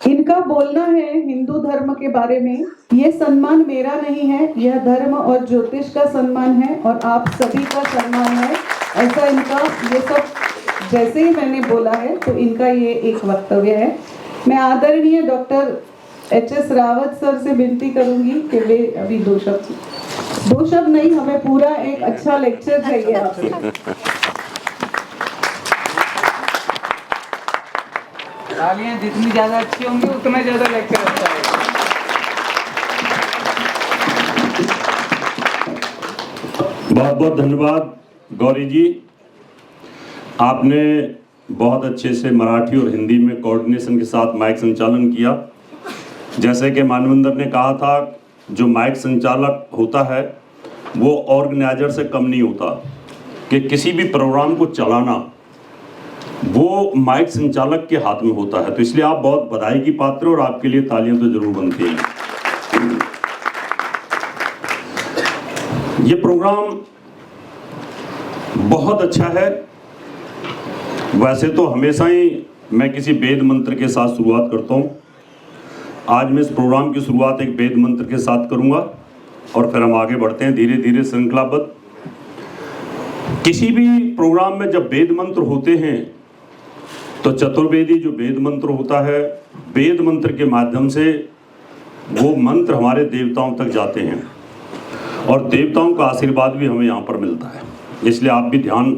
इनका बोलना है हिंदू धर्म के बारे में, ये सम्मान मेरा नहीं है, यह धर्म और ज्योतिष का सम्मान है और आप सभी का सम्मान है। ऐसा इनका ये सब जैसे ही मैंने बोला है तो इनका ये एक वक्तव्य है। मैं आदरणीय डॉक्टर HS रावत सर से विनती करूंगी कि वे अभी दो शब्द नहीं, हमें पूरा एक अच्छा लेक्चर चाहिए आपसे। तालियां जितनी ज्यादा अच्छी होंगी उतना ज्यादा लेक्चर अच्छा है। बहुत बहुत धन्यवाद गौरी जी, आपने बहुत अच्छे से मराठी और हिंदी में कोऑर्डिनेशन के साथ माइक संचालन किया। जैसे कि मानवेंद्र ने कहा था, जो माइक संचालक होता है वो ऑर्गेनाइजर से कम नहीं होता, कि किसी भी प्रोग्राम को चलाना वो माइक संचालक के हाथ में होता है। तो इसलिए आप बहुत बधाई की पात्र और आपके लिए तालियां तो जरूर बनती हैं। ये प्रोग्राम बहुत अच्छा है। वैसे तो हमेशा ही मैं किसी वेद मंत्र के साथ शुरुआत करता हूँ। आज मैं इस प्रोग्राम की शुरुआत एक वेद मंत्र के साथ करूँगा और फिर हम आगे बढ़ते हैं धीरे धीरे श्रृंखलाबद्ध। किसी भी प्रोग्राम में जब वेद मंत्र होते हैं तो चतुर्वेदी जो वेद मंत्र होता है, वेद मंत्र के माध्यम से वो मंत्र हमारे देवताओं तक जाते हैं और देवताओं का आशीर्वाद भी हमें यहाँ पर मिलता है। इसलिए आप भी ध्यान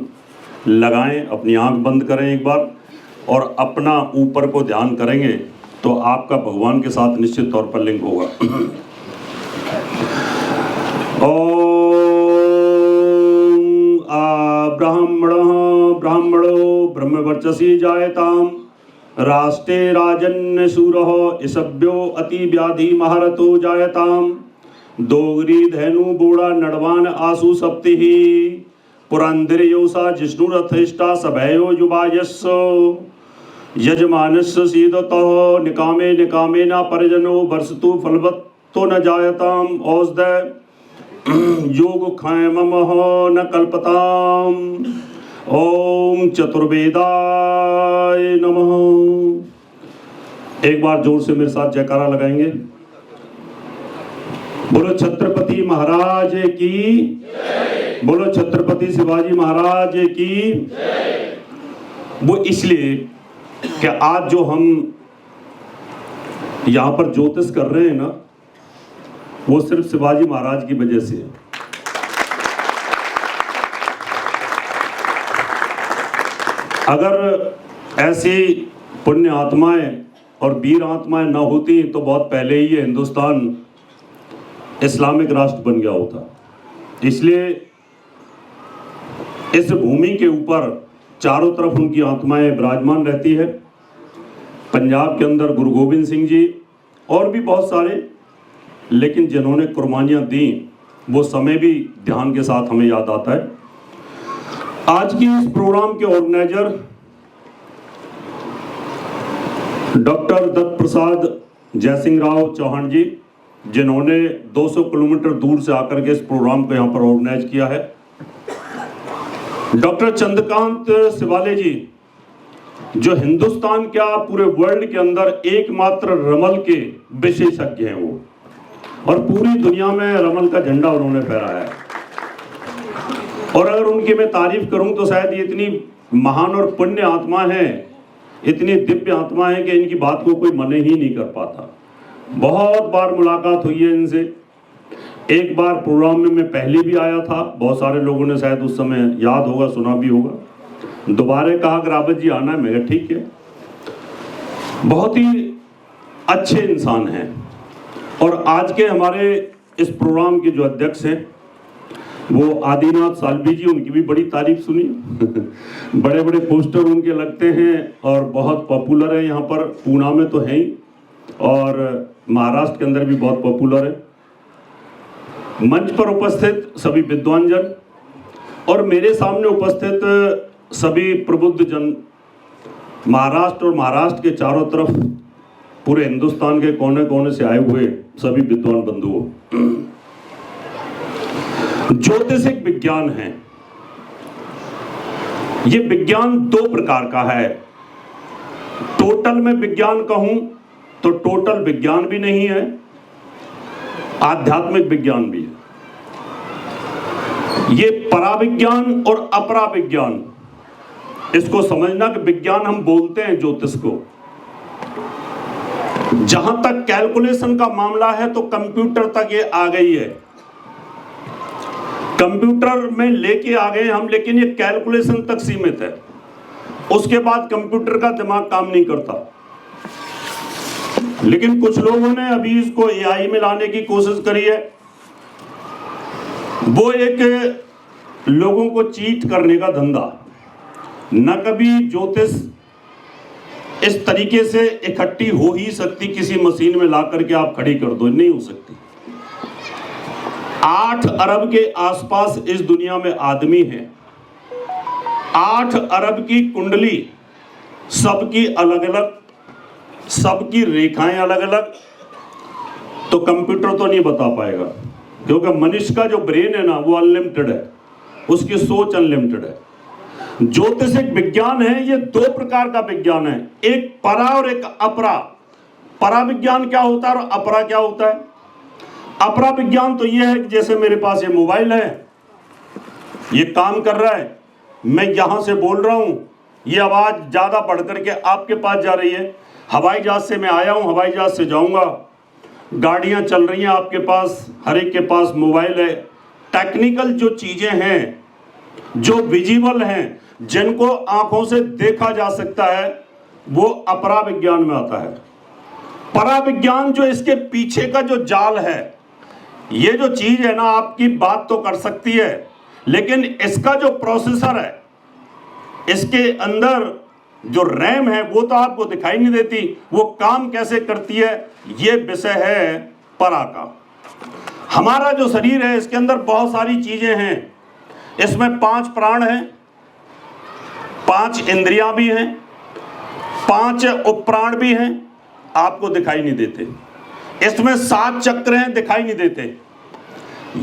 लगाएं, अपनी आंख बंद करें एक बार और अपना ऊपर को ध्यान करेंगे तो आपका भगवान के साथ निश्चित तौर पर लिंक होगा। ब्राह्मणो ब्रह्मवर्चसी जायताम राष्ट्रे राजन्य सूरः इसभ्यो अति व्याधि महारथो जायताम दोगरी धैनु बोड़ा नड़वान आसु सप्तिः पुरंदरयोसा जिष्णुरथेष्टा सभयो युवायस्सो यजमानस्य सीदतः निकामे निकामे न परिजनो वर्षतु फलवत्तो न जायताम औषध योग क्षयमः न कल्पताम। ओम चतुर्वेदाय नमः। एक बार जोर से मेरे साथ जयकारा लगाएंगे। बोलो छत्रपति महाराज की, बोलो छत्रपति शिवाजी महाराज की। वो इसलिए कि आज जो हम यहाँ पर ज्योतिष कर रहे हैं ना, वो सिर्फ शिवाजी महाराज की वजह से है। अगर ऐसी पुण्य आत्माएं और वीर आत्माएं न होती तो बहुत पहले ही ये हिंदुस्तान इस्लामिक राष्ट्र बन गया होता। इसलिए इस भूमि के ऊपर चारों तरफ उनकी आत्माएं विराजमान रहती है। पंजाब के अंदर गुरु गोविंद सिंह जी और भी बहुत सारे, लेकिन जिन्होंने कुर्बानियां दी वो समय भी ध्यान के साथ हमें याद आता है। आज की इस प्रोग्राम के ऑर्गेनाइजर डॉक्टर दत्त प्रसाद जयसिंह राव चौहान जी, जिन्होंने 200 किलोमीटर दूर से आकर के इस प्रोग्राम को यहाँ पर ऑर्गेनाइज किया है। डॉक्टर चंद्रकांत शिवाले जी, जो हिंदुस्तान क्या पूरे वर्ल्ड के अंदर एकमात्र रमल के विशेषज्ञ हैं वो, और पूरी दुनिया में रमल का झंडा उन्होंने फहराया है। और अगर उनकी मैं तारीफ करूं तो शायद ये इतनी महान और पुण्य आत्मा है, इतनी दिव्य आत्मा है कि इनकी बात को कोई मन ही नहीं कर पाता। बहुत बार मुलाकात हुई है इनसे। एक बार प्रोग्राम में मैं पहले भी आया था, बहुत सारे लोगों ने शायद उस समय याद होगा, सुना भी होगा। दोबारा कहा कि रावत जी आना है, मैं कहा ठीक है। बहुत ही अच्छे इंसान हैं। और आज के हमारे इस प्रोग्राम के जो अध्यक्ष हैं वो आदिनाथ सालवी जी, उनकी भी बड़ी तारीफ सुनी। बड़े बड़े पोस्टर उनके लगते हैं और बहुत पॉपुलर है। यहाँ पर पूना में तो है ही और महाराष्ट्र के अंदर भी बहुत पॉपुलर है। मंच पर उपस्थित सभी विद्वानजन और मेरे सामने उपस्थित सभी प्रबुद्ध जन, महाराष्ट्र और महाराष्ट्र के चारों तरफ पूरे हिंदुस्तान के कोने कोने से आए हुए सभी विद्वान बंधुओं, ज्योतिष एक विज्ञान है। ये विज्ञान दो प्रकार का है। टोटल में विज्ञान कहूं तो टोटल विज्ञान भी नहीं है, आध्यात्मिक विज्ञान भी है। ये पराविज्ञान और अपराविज्ञान, इसको समझना कि विज्ञान हम बोलते हैं ज्योतिष को। जहां तक कैलकुलेशन का मामला है तो कंप्यूटर तक ये आ गई है, कंप्यूटर में लेके आ गए हम, लेकिन ये कैलकुलेशन तक सीमित है। उसके बाद कंप्यूटर का दिमाग काम नहीं करता। लेकिन कुछ लोगों ने अभी इसको एआई में लाने की कोशिश करी है। वो एक लोगों को चीट करने का धंधा। न कभी ज्योतिष इस तरीके से इकट्ठी हो ही सकती, किसी मशीन में ला करके आप खड़ी कर दो, नहीं हो सकती। 8 अरब के आसपास इस दुनिया में आदमी हैं। 8 अरब की कुंडली, सबकी अलग अलग, सबकी रेखाएं अलग अलग, तो कंप्यूटर तो नहीं बता पाएगा, क्योंकि मनुष्य का जो ब्रेन है ना वो अनलिमिटेड है, उसकी सोच अनलिमिटेड है। ज्योतिष एक विज्ञान है, ये 2 प्रकार का विज्ञान है, एक परा और एक अपरा। परा विज्ञान क्या होता है और अपरा क्या होता है? अपरा विज्ञान तो ये है कि जैसे मेरे पास ये मोबाइल है, ये काम कर रहा है, मैं यहां से बोल रहा हूं, ये आवाज ज्यादा बढ़ करके आपके पास जा रही है। हवाई जहाज से मैं आया हूं, हवाई जहाज से जाऊंगा, गाड़ियां चल रही हैं आपके पास, हर एक के पास मोबाइल है। टेक्निकल जो चीजें हैं, जो विजिबल हैं, जिनको आंखों से देखा जा सकता है, वो अपरा विज्ञान में आता है। परा विज्ञान जो इसके पीछे का जो जाल है, ये जो चीज है ना, आपकी बात तो कर सकती है, लेकिन इसका जो प्रोसेसर है, इसके अंदर जो रैम है, वो तो आपको दिखाई नहीं देती, वो काम कैसे करती है, ये विषय है परा का। हमारा जो शरीर है, इसके अंदर बहुत सारी चीजें हैं। इसमें 5 प्राण हैं, 5 इंद्रियां भी हैं, 5 उपप्राण भी हैं, आपको दिखाई नहीं देते। इसमें 7 चक्र हैं, दिखाई नहीं देते।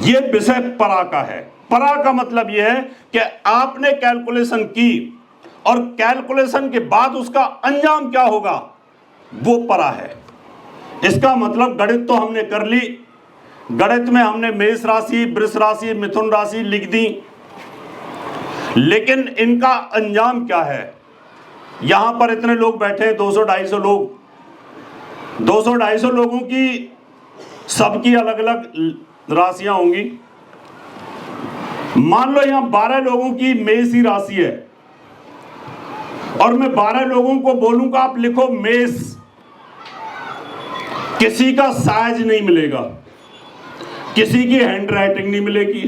ये विषय परा का है। परा का मतलब यह है कि आपने कैलकुलेशन की और कैलकुलेशन के बाद उसका अंजाम क्या होगा, वो परा है। इसका मतलब गणित तो हमने कर ली, गणित में हमने मेष राशि, वृष राशि, मिथुन राशि लिख दी, लेकिन इनका अंजाम क्या है? यहां पर इतने लोग बैठे हैं, 200-250 लोग, 200-250 लोगों की सबकी अलग अलग राशियां होंगी। मान लो यहां 12 लोगों की मेष ही राशि है, और मैं 12 लोगों को बोलूंगा आप लिखो मेष, किसी का साइज नहीं मिलेगा, किसी की हैंड राइटिंग नहीं मिलेगी,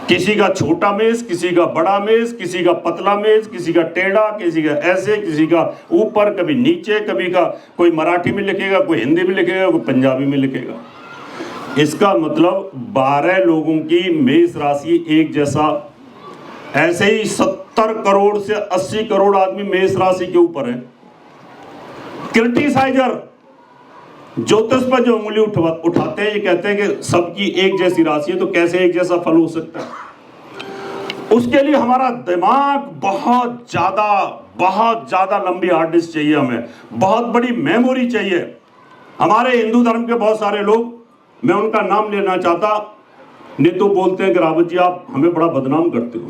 किसी का छोटा मेष, किसी का बड़ा मेष, किसी का पतला मेष, किसी का टेढ़ा, किसी का ऐसे, किसी का ऊपर, कभी नीचे, कभी का कोई मराठी में लिखेगा, कोई हिंदी में लिखेगा, कोई पंजाबी में लिखेगा। इसका मतलब 12 लोगों की मेष राशि एक जैसा। ऐसे ही 70 करोड़ से 80 करोड़ आदमी मेष राशि के ऊपर है। क्रिटिसाइजर ज्योतिष पर जो उंगली उठाते हैं, ये कहते हैं कि सबकी एक जैसी राशि है, तो कैसे एक जैसा फल हो सकता है? उसके लिए हमारा दिमाग बहुत ज्यादा लंबी हार्ड डिस्क चाहिए, हमें बहुत बड़ी मेमोरी चाहिए। हमारे हिंदू धर्म के बहुत सारे लोग, मैं उनका नाम लेना चाहता नहीं तो बोलते हैं कि रावत जी आप हमें बड़ा बदनाम करते हो।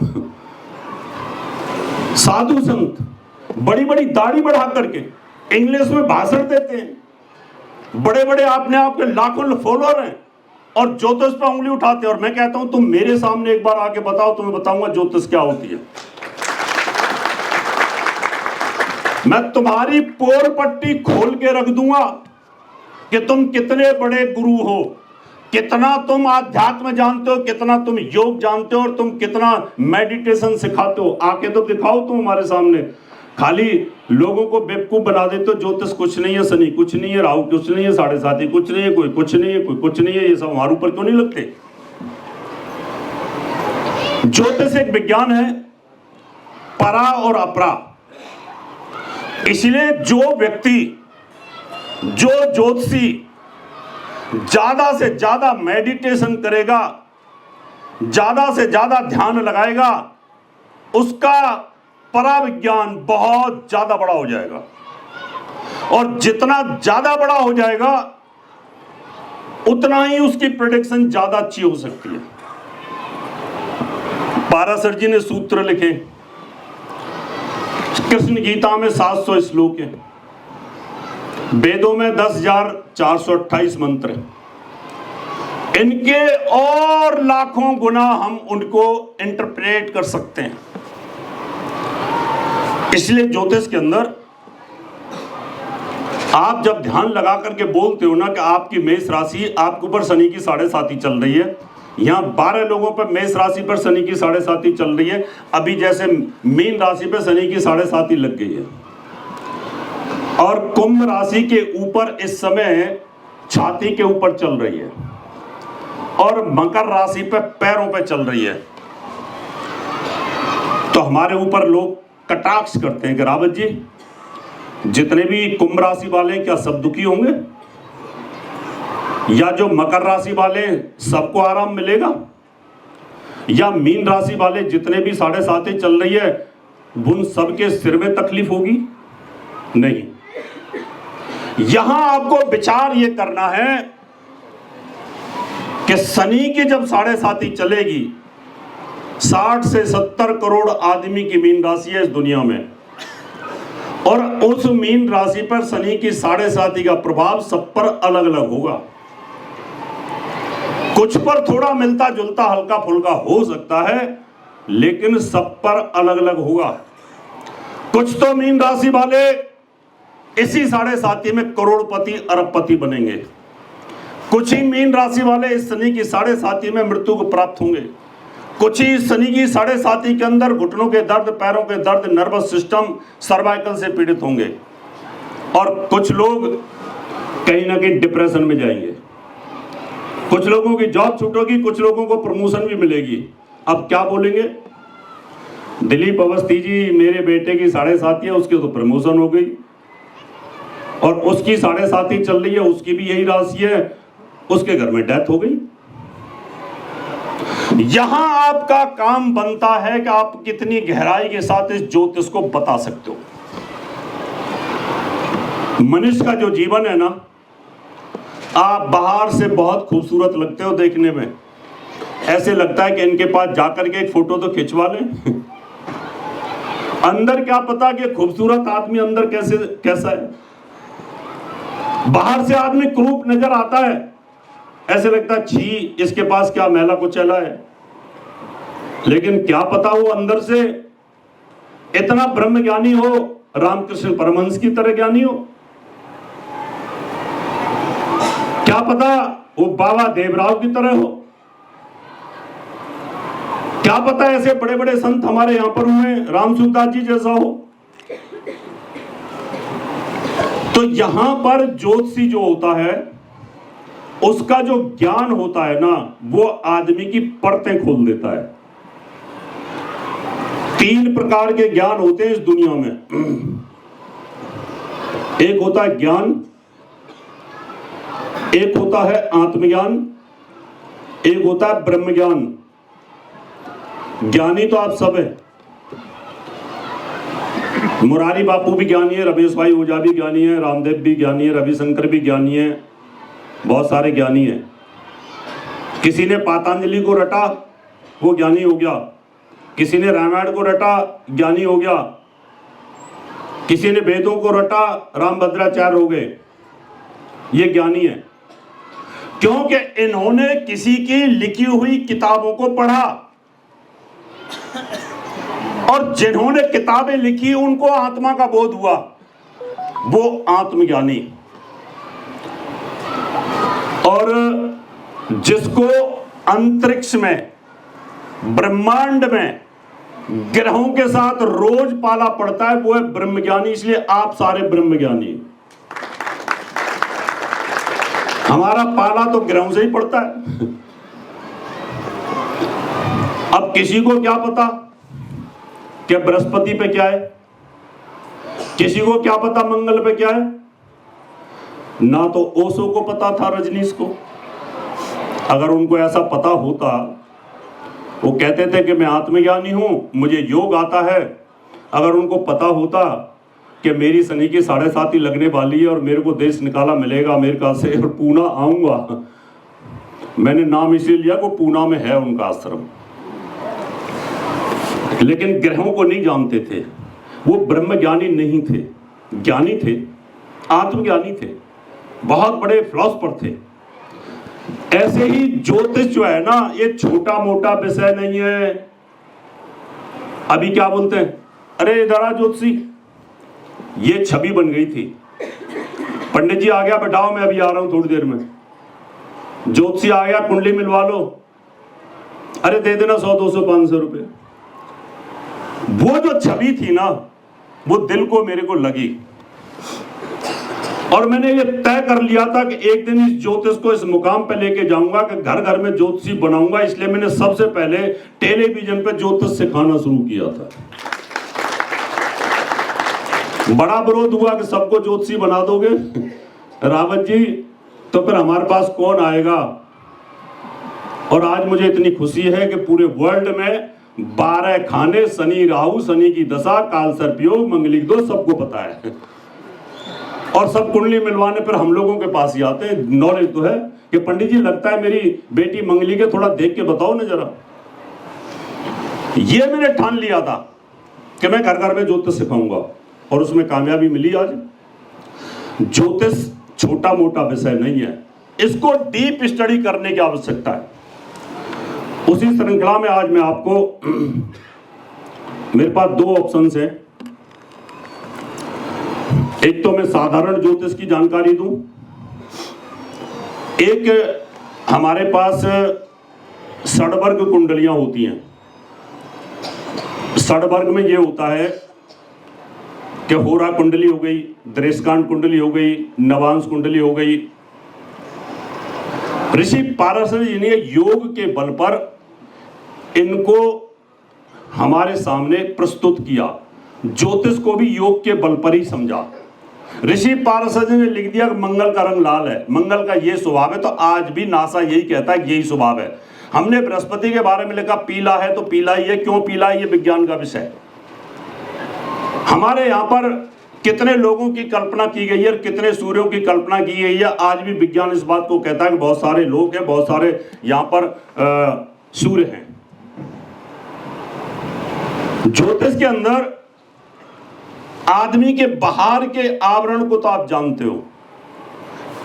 साधु संत बड़ी बड़ी दाढ़ी बढ़ा करके इंग्लिश में भाषण देते हैं, बड़े बड़े अपने आप के लाखों फॉलोअर हैं, और ज्योतिष पर उंगली उठाते हैं। और मैं कहता हूं तुम मेरे सामने एक बार आके बताओ, तुम्हें बताऊंगा ज्योतिष क्या होती है। मैं तुम्हारी पोर पट्टी खोल के रख दूंगा कि तुम कितने बड़े गुरु हो, कितना तुम आध्यात्म जानते हो, कितना तुम योग जानते हो, और तुम कितना मेडिटेशन सिखाते हो। आके तो दिखाओ तुम हमारे सामने। खाली लोगों को बेवकूफ बना देते हो, ज्योतिष कुछ नहीं है, शनि कुछ नहीं है, राहु कुछ नहीं है, 7.5 कुछ नहीं है, कोई कुछ नहीं है, कोई कुछ नहीं है, ये सब हमारे ऊपर क्यों नहीं लगते? ज्योतिष एक विज्ञान है, परा और अपरा। इसलिए जो व्यक्ति, जो ज्योतिषी ज्यादा से ज्यादा मेडिटेशन करेगा, ज्यादा से ज्यादा ध्यान लगाएगा, उसका परा विज्ञान बहुत ज्यादा बड़ा हो जाएगा। और जितना ज्यादा बड़ा हो जाएगा उतना ही उसकी प्रेडिक्शन ज्यादा अच्छी हो सकती है। पाराशर जी ने सूत्र लिखे, कृष्ण गीता में 700 श्लोक है, वेदों में 10,428 मंत्र है, इनके और लाखों गुना हम उनको इंटरप्रेट कर सकते हैं। इसलिए ज्योतिष के अंदर आप जब ध्यान लगा करके बोलते हो ना कि आपकी मेष राशि आपके ऊपर शनि की 7.5 चल रही है, यहाँ 12 लोगों पर मेष राशि पर शनि की 7.5 चल रही है, अभी जैसे मीन राशि पर शनि की 7.5 लग गई है, और कुंभ राशि के ऊपर इस समय छाती के ऊपर चल रही है, और मकर राशि पर पैरों पर चल रही है। तो हमारे ऊपर लोग कटाक्ष करते हैं कि रावत जी जितने भी कुंभ राशि वाले हैं क्या सब दुखी होंगे, या जो मकर राशि वाले सबको आराम मिलेगा, या मीन राशि वाले जितने भी 7.5 चल रही है उन सबके सिर में तकलीफ होगी? नहीं। यहां आपको विचार ये करना है कि शनि की जब 7.5 चलेगी, 60 से 70 करोड़ आदमी की मीन राशि है इस दुनिया में, और उस मीन राशि पर शनि की 7.5 का प्रभाव सब पर अलग अलग होगा। कुछ पर थोड़ा मिलता जुलता हल्का फुल्का हो सकता है, लेकिन सब पर अलग अलग होगा। कुछ तो मीन राशि वाले इसी 7.5 में करोड़पति अरबपति बनेंगे, कुछ ही मीन राशि वाले इस शनि की 7.5 में मृत्यु को प्राप्त होंगे, कुछ ही शनि की 7.5 के अंदर घुटनों के दर्द, पैरों के दर्द, नर्वस सिस्टम, सर्वाइकल से पीड़ित होंगे, और कुछ लोग कहीं ना कहीं डिप्रेशन में जाएंगे, कुछ लोगों की जॉब छूटेगी, कुछ लोगों को प्रमोशन भी मिलेगी। अब क्या बोलेंगे? दिलीप अवस्थी जी मेरे बेटे की 7.5 है, उसकी तो प्रमोशन हो गई, और उसकी 7.5 चल रही है, उसकी भी यही राशि है, उसके घर में डेथ हो गई। यहां आपका काम बनता है कि आप कितनी गहराई के साथ इस ज्योतिष को बता सकते हो। मनुष्य का जो जीवन है ना, आप बाहर से बहुत खूबसूरत लगते हो देखने में, ऐसे लगता है कि इनके पास जाकर के एक फोटो तो खिंचवा लें। अंदर क्या पता कि खूबसूरत आदमी अंदर कैसा है। बाहर से आदमी क्रूप नजर आता है, ऐसे लगता है छी इसके पास क्या मैला कुचैला है, लेकिन क्या पता वो अंदर से इतना ब्रह्म ज्ञानी हो, रामकृष्ण परमहंस की तरह ज्ञानी हो। क्या पता वो बाबा देवराव की तरह हो, क्या पता ऐसे बड़े बड़े संत हमारे यहां पर हुए, रामसूरदास जी जैसा हो। तो यहां पर ज्योतिषी जो होता है उसका जो ज्ञान होता है ना, वो आदमी की परतें खोल देता है। 3 प्रकार के ज्ञान होते हैं इस दुनिया में। एक होता है ज्ञान, एक होता है आत्मज्ञान, एक होता है ब्रह्म ज्ञान। ज्ञानी तो आप सब है, मुरारी बापू भी ज्ञानी है, रमेश भाई ओझा भी ज्ञानी है, रामदेव भी ज्ञानी है, रविशंकर भी ज्ञानी है, बहुत सारे ज्ञानी हैं। किसी ने पातंजलि को रटा, वो ज्ञानी हो गया, किसी ने रामायण को रटा, ज्ञानी हो गया, किसी ने वेदों को रटा, रामभद्राचार्य हो गए, ये ज्ञानी है। क्योंकि इन्होंने किसी की लिखी हुई किताबों को पढ़ा, और जिन्होंने किताबें लिखी उनको आत्मा का बोध हुआ, वो आत्मज्ञानी। और जिसको अंतरिक्ष में, ब्रह्मांड में ग्रहों के साथ रोज पाला पड़ता है, वो है ब्रह्मज्ञानी। इसलिए आप सारे ब्रह्मज्ञानी। हमारा पाला तो ग्रहों से ही पड़ता है। अब किसी को क्या पता कि बृहस्पति पे क्या है, किसी को क्या पता मंगल पे क्या है। ना तो ओशो को पता था रजनीश को। अगर उनको ऐसा पता होता, वो कहते थे कि मैं आत्मज्ञानी हूं, मुझे योग आता है। अगर उनको पता होता कि मेरी शनि की 7.5 लगने वाली है और मेरे को देश निकाला मिलेगा अमेरिका से और पूना आऊंगा। मैंने नाम इसलिए लिया को पूना में है उनका आश्रम, लेकिन ग्रहों को नहीं जानते थे। वो ब्रह्म ज्ञानी नहीं थे, ज्ञानी थे, आत्मज्ञानी थे, बहुत बड़े फिलोसफर थे। ऐसे ही ज्योतिष जो है ना, ये छोटा मोटा विषय नहीं है। अभी क्या बोलते हैं, अरे इधर आ ज्योतिषी, ये छवि बन गई थी। पंडित जी आ गया, बैठाओ मैं अभी आ रहा हूं थोड़ी देर में। ज्योतिषी आ गया, कुंडली मिलवा लो, अरे दे देना 100 200 500 रुपए। वो जो छवि थी ना, वो दिल को मेरे को लगी और मैंने ये तय कर लिया था कि एक दिन इस ज्योतिष को इस मुकाम पे लेके जाऊंगा कि घर घर में ज्योतिषी बनाऊंगा। इसलिए मैंने सबसे पहले टेलीविजन पे ज्योतिष सिखाना शुरू किया था। बड़ा विरोध हुआ कि सबको ज्योतिषी बना दोगे रावत जी, तो फिर हमारे पास कौन आएगा। और आज मुझे इतनी खुशी है कि पूरे वर्ल्ड में 12 खाने, शनि राहु, शनि की दशा, काल सर्पयोग, मंगलिक दोष सबको पता है और सब कुंडली मिलवाने पर हम लोगों के पास ही आते हैं। नॉलेज तो है कि पंडित जी लगता है मेरी बेटी मंगली के, थोड़ा देख के बताओ ना जरा। ये मैंने ठान लिया था कि मैं घर घर में ज्योतिष सिखाऊंगा और उसमें कामयाबी मिली। आज ज्योतिष छोटा मोटा विषय नहीं है, इसको डीप स्टडी करने की आवश्यकता है। उसी श्रृंखला में आज मैं आपको मेरे पास 2 ऑप्शंस हैं। एक तो मैं साधारण ज्योतिष की जानकारी दूं, एक हमारे पास षडवर्ग कुंडलियां होती हैं। षडवर्ग में ये होता है कि होरा कुंडली हो गई, दृष्कांड कुंडली हो गई, नवांश कुंडली हो गई। ऋषि पारशर जी ने योग के बल पर इनको हमारे सामने प्रस्तुत किया। ज्योतिष को भी योग के बल पर ही समझा। ऋषि पारशर जी ने लिख दिया कि मंगल का रंग लाल है, मंगल का ये स्वभाव है, तो आज भी नासा यही कहता है कि यही स्वभाव है। हमने बृहस्पति के बारे में लिखा पीला है तो पीला ही है, क्यों पीला है ये विज्ञान का विषय है। हमारे यहाँ पर कितने लोगों की कल्पना की गई है, कितने सूर्यों की कल्पना की गई है। आज भी विज्ञान इस बात को कहता है कि बहुत सारे लोग हैं, बहुत सारे यहाँ पर सूर्य हैं। ज्योतिष के अंदर आदमी के बाहर के आवरण को तो आप जानते हो,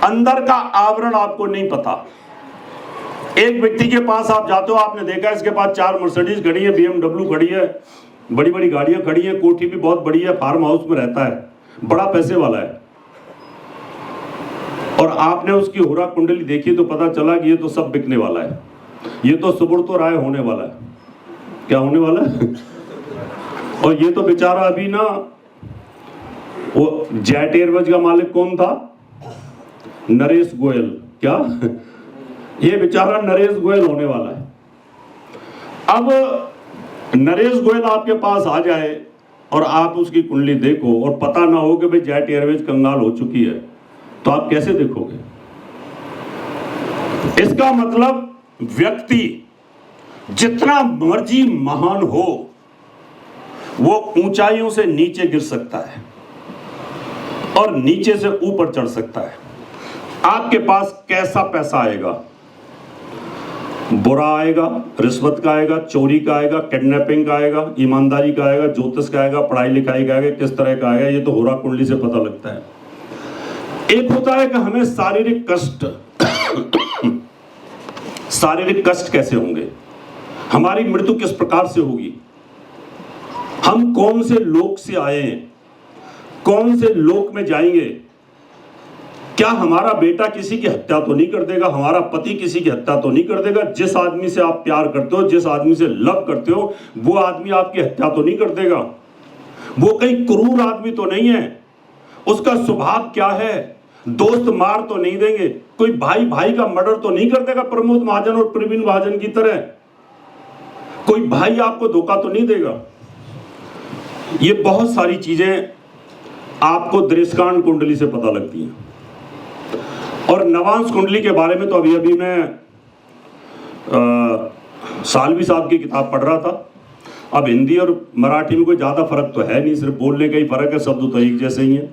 अंदर का आवरण आपको नहीं पता। एक व्यक्ति के पास आप जाते हो, आपने देखा इसके पास 4 मर्सिडीज खड़ी है, BMW खड़ी है, बड़ी बड़ी गाड़ियां खड़ी हैं, कोठी भी बहुत बड़ी है, फार्म हाउस में रहता है, बड़ा पैसे वाला है। और आपने उसकी होरा कुंडली देखी तो पता चला कि ये तो सब बिकने वाला है, ये तो सुब्रतो राय होने वाला है। क्या होने वाला है? और ये तो बेचारा अभी ना, वो जेट एयरवेज का मालिक कौन था? नरेश गोयल। क्या ये बेचारा नरेश गोयल होने वाला है। अब नरेश गोयल आपके पास आ जाए और आप उसकी कुंडली देखो और पता ना हो कि भाई जेट एयरवेज कंगाल हो चुकी है, तो आप कैसे देखोगे? इसका मतलब व्यक्ति जितना मर्जी महान हो, वो ऊंचाइयों से नीचे गिर सकता है और नीचे से ऊपर चढ़ सकता है। आपके पास कैसा पैसा आएगा? बुरा आएगा, रिश्वत का आएगा, चोरी का आएगा, किडनैपिंग का आएगा, ईमानदारी का आएगा, ज्योतिष का आएगा, पढ़ाई लिखाई का आएगा, किस तरह का आएगा, ये तो होरा कुंडली से पता लगता है। एक होता है कि हमें शारीरिक कष्ट शारीरिक कष्ट कैसे होंगे, हमारी मृत्यु किस प्रकार से होगी, हम कौन से लोक से आए हैं, कौन से लोक में जाएंगे, क्या हमारा बेटा किसी की हत्या तो नहीं कर देगा, हमारा पति किसी की हत्या तो नहीं कर देगा, जिस आदमी से आप प्यार करते हो, जिस आदमी से लव करते हो, वो आदमी आपकी हत्या तो नहीं कर देगा, वो कहीं क्रूर आदमी तो नहीं है, उसका स्वभाव क्या है, दोस्त मार तो नहीं देंगे, कोई भाई भाई का मर्डर तो नहीं कर देगा प्रमोद महाजन और प्रवीण महाजन की तरह, कोई भाई आपको धोखा तो नहीं देगा। ये बहुत सारी चीजें आपको दृष्कांड कुंडली से पता लगती हैं। और नवांश कुंडली के बारे में तो अभी अभी मैं सालवी साहब की किताब पढ़ रहा था, अब हिंदी और मराठी में कोई ज़्यादा फर्क तो है नहीं, सिर्फ बोलने का ही फर्क है, शब्द तो एक जैसे ही है,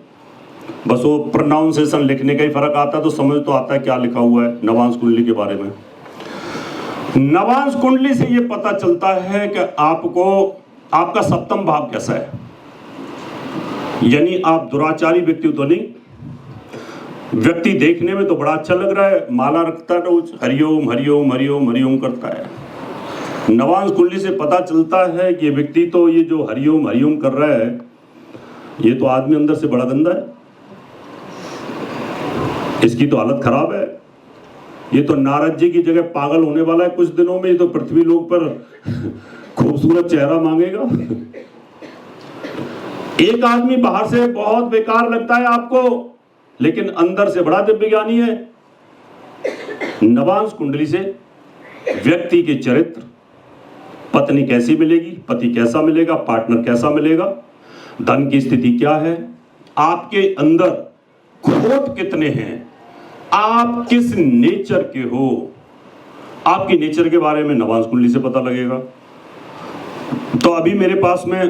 बस वो प्रोनाउंसिएशन लिखने का ही फर्क आता है, तो समझ तो आता है क्या लिखा हुआ है नवांश कुंडली के बारे में। नवांश कुंडली से ये पता चलता है कि आपको आपका सप्तम भाव कैसा है, यानी आप दुराचारी व्यक्ति तो नहीं। व्यक्ति देखने में तो बड़ा अच्छा लग रहा है, माला रखता है रोज, हरिओम हरिओम हरिओम हरिओम करता है। नवांश कुंडली से पता चलता है कि ये व्यक्ति तो ये जो हरिओम हरिओम कर रहा है, ये तो आदमी अंदर से बड़ा गंदा है, इसकी तो हालत खराब है, ये तो नारद जी की जगह पागल होने वाला है कुछ दिनों में, ये तो पृथ्वी लोक पर खूबसूरत चेहरा मांगेगा। एक आदमी बाहर से बहुत बेकार लगता है आपको, लेकिन अंदर से बड़ा दिव्य ज्ञानी है। नवांश कुंडली से व्यक्ति के चरित्र, पत्नी कैसी मिलेगी, पति कैसा मिलेगा, पार्टनर कैसा मिलेगा, धन की स्थिति क्या है, आपके अंदर खोट कितने हैं, आप किस नेचर के हो, आपकी नेचर के बारे में नवांश कुंडली से पता लगेगा। तो अभी मेरे पास में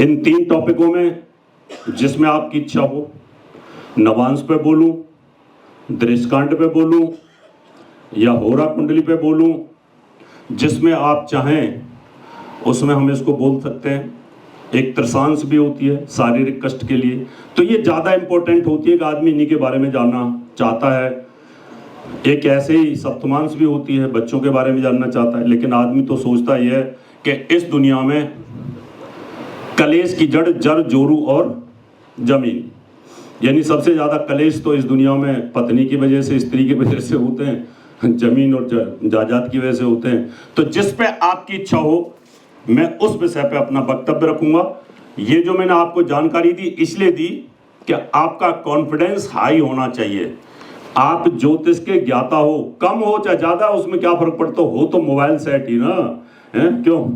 इन 3 टॉपिकों में जिसमें आपकी इच्छा हो, नवांश पे बोलूं, दृष्टांत पे बोलूं या होरा कुंडली पे बोलूं, जिसमें आप चाहें उसमें हम इसको बोल सकते हैं। एक त्रसांश भी होती है शारीरिक कष्ट के लिए, तो ये ज़्यादा इंपॉर्टेंट होती है कि आदमी इन्हीं के बारे में जानना चाहता है। एक ऐसे ही सप्तमांश भी होती है, बच्चों के बारे में जानना चाहता है, लेकिन आदमी तो सोचता ही है कि इस दुनिया में कलेश की जड़ जड़ जोरू और जमीन, यानी सबसे ज़्यादा कलेश तो इस दुनिया में पत्नी की वजह से, स्त्री की वजह से होते हैं, जमीन और जायदाद की वजह से होते हैं। तो जिस पे आपकी इच्छा हो मैं उस विषय पे अपना वक्तव्य रखूंगा। ये जो मैंने आपको जानकारी दी इसलिए दी कि आपका कॉन्फिडेंस हाई होना चाहिए। आप ज्योतिष के ज्ञाता हो, कम हो चाहे ज़्यादा, उसमें क्या फर्क पड़ता हो तो मोबाइल सेट ही ना है, क्यों?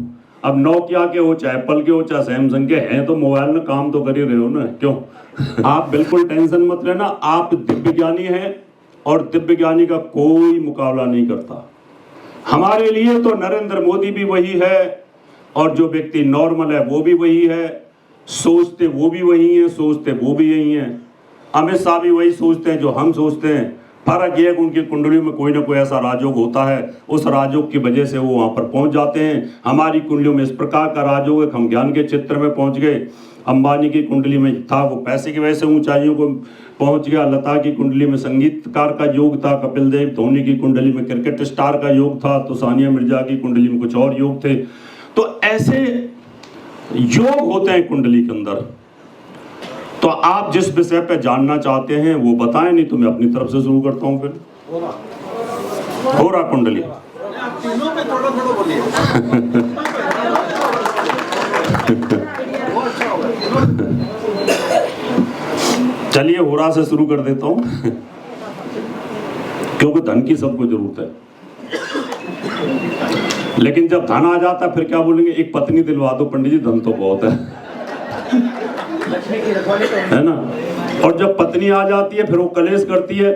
अब नोकिया के हो चाहे एप्पल के हो चाहे सैमसंग के हैं, तो मोबाइल में काम तो कर ही रहे हो ना, क्यों? आप बिल्कुल टेंशन मत लेना, आप दिव्य ज्ञानी हैं और दिव्य ज्ञानी का कोई मुकाबला नहीं करता। हमारे लिए तो नरेंद्र मोदी भी वही है और जो व्यक्ति नॉर्मल है वो भी वही है, सोचते वो भी वही हैं, सोचते वो भी यही हैं। अमित शाह भी वही सोचते हैं जो हम सोचते हैं। फर्क ये है कि उनकी कुंडली में कोई ना कोई ऐसा राजयोग होता है, उस राजयोग की वजह से वो वहाँ पर पहुँच जाते हैं। हमारी कुंडलियों में इस प्रकार का राजयोग है, हम ज्ञान के क्षेत्र में पहुँच गए। अंबानी की कुंडली में था वो पैसे की वजह से ऊंचाइयों को पहुँच गया, लता की कुंडली में संगीतकार का योग था, कपिल देव धोनी की कुंडली में क्रिकेट स्टार का योग था, तो सानिया मिर्जा की कुंडली में कुछ और योग थे। तो ऐसे योग होते हैं कुंडली के अंदर। तो आप जिस विषय पे जानना चाहते हैं वो बताएं, नहीं तो मैं अपनी तरफ से शुरू करता हूं। फिर होरा कुंडली तीनों पे थोड़ा थोड़ा बोलिए। चलिए होरा से शुरू कर देता हूं क्योंकि धन की सबको जरूरत है, लेकिन जब धन आ जाता है फिर क्या बोलेंगे, एक पत्नी दिलवा दो पंडित जी, धन तो बहुत है ना। और जब पत्नी आ जाती है फिर वो कलेश करती है,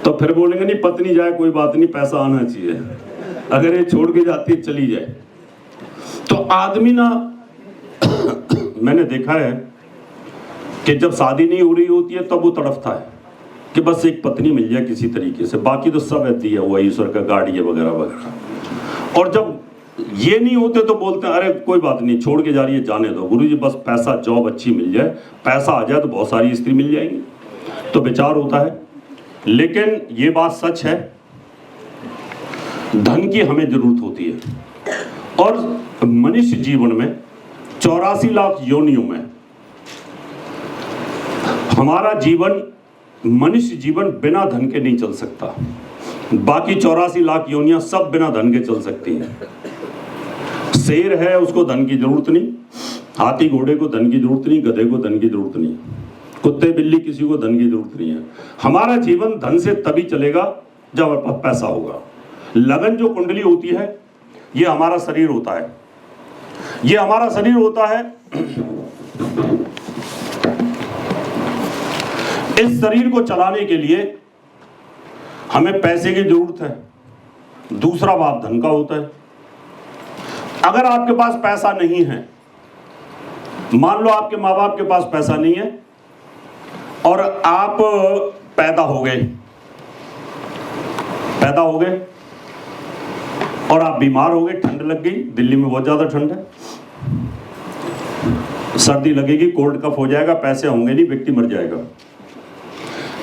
तो फिर बोलेंगे नहीं पत्नी जाए कोई बात नहीं, पैसा आना चाहिए, अगर ये छोड़ के जाती है चली जाए। तो आदमी ना मैंने देखा है कि जब शादी नहीं हो रही होती है तब वो तड़फता है कि बस एक पत्नी मिल जाए किसी तरीके से, बाकी तो सब ऐसी है, वो ईश्वर का गाड़ी है वगैरह वगैरह। और जब ये नहीं होते तो बोलते हैं अरे कोई बात नहीं, छोड़ के जा रही है जाने दो गुरुजी, बस पैसा जॉब अच्छी मिल जाए, पैसा आ जाए तो बहुत सारी स्त्री मिल जाएंगी, तो विचार होता है। लेकिन ये बात सच है, धन की हमें जरूरत होती है। और मनुष्य जीवन में 84 लाख योनियों में हमारा जीवन, मनुष्य जीवन बिना धन के नहीं चल सकता। बाकी 84 लाख योनियां सब बिना धन के चल सकती हैं। शेर है उसको धन की जरूरत नहीं, हाथी घोड़े को धन की जरूरत नहीं, गधे को धन की जरूरत नहीं, कुत्ते बिल्ली किसी को धन की जरूरत नहीं है। हमारा जीवन धन से तभी चलेगा जब हमारे पास पैसा होगा। लगन जो कुंडली होती है ये हमारा शरीर होता है, ये हमारा शरीर होता है। इस शरीर को चलाने के लिए हमें पैसे की जरूरत है। दूसरा भाव धन का होता है। अगर आपके पास पैसा नहीं है, मान लो आपके माँ बाप के पास पैसा नहीं है और आप पैदा हो गए और आप बीमार हो गए, ठंड लग गई, दिल्ली में बहुत ज्यादा ठंड है, सर्दी लगेगी, कोल्ड कफ हो जाएगा, पैसे होंगे नहीं, व्यक्ति मर जाएगा।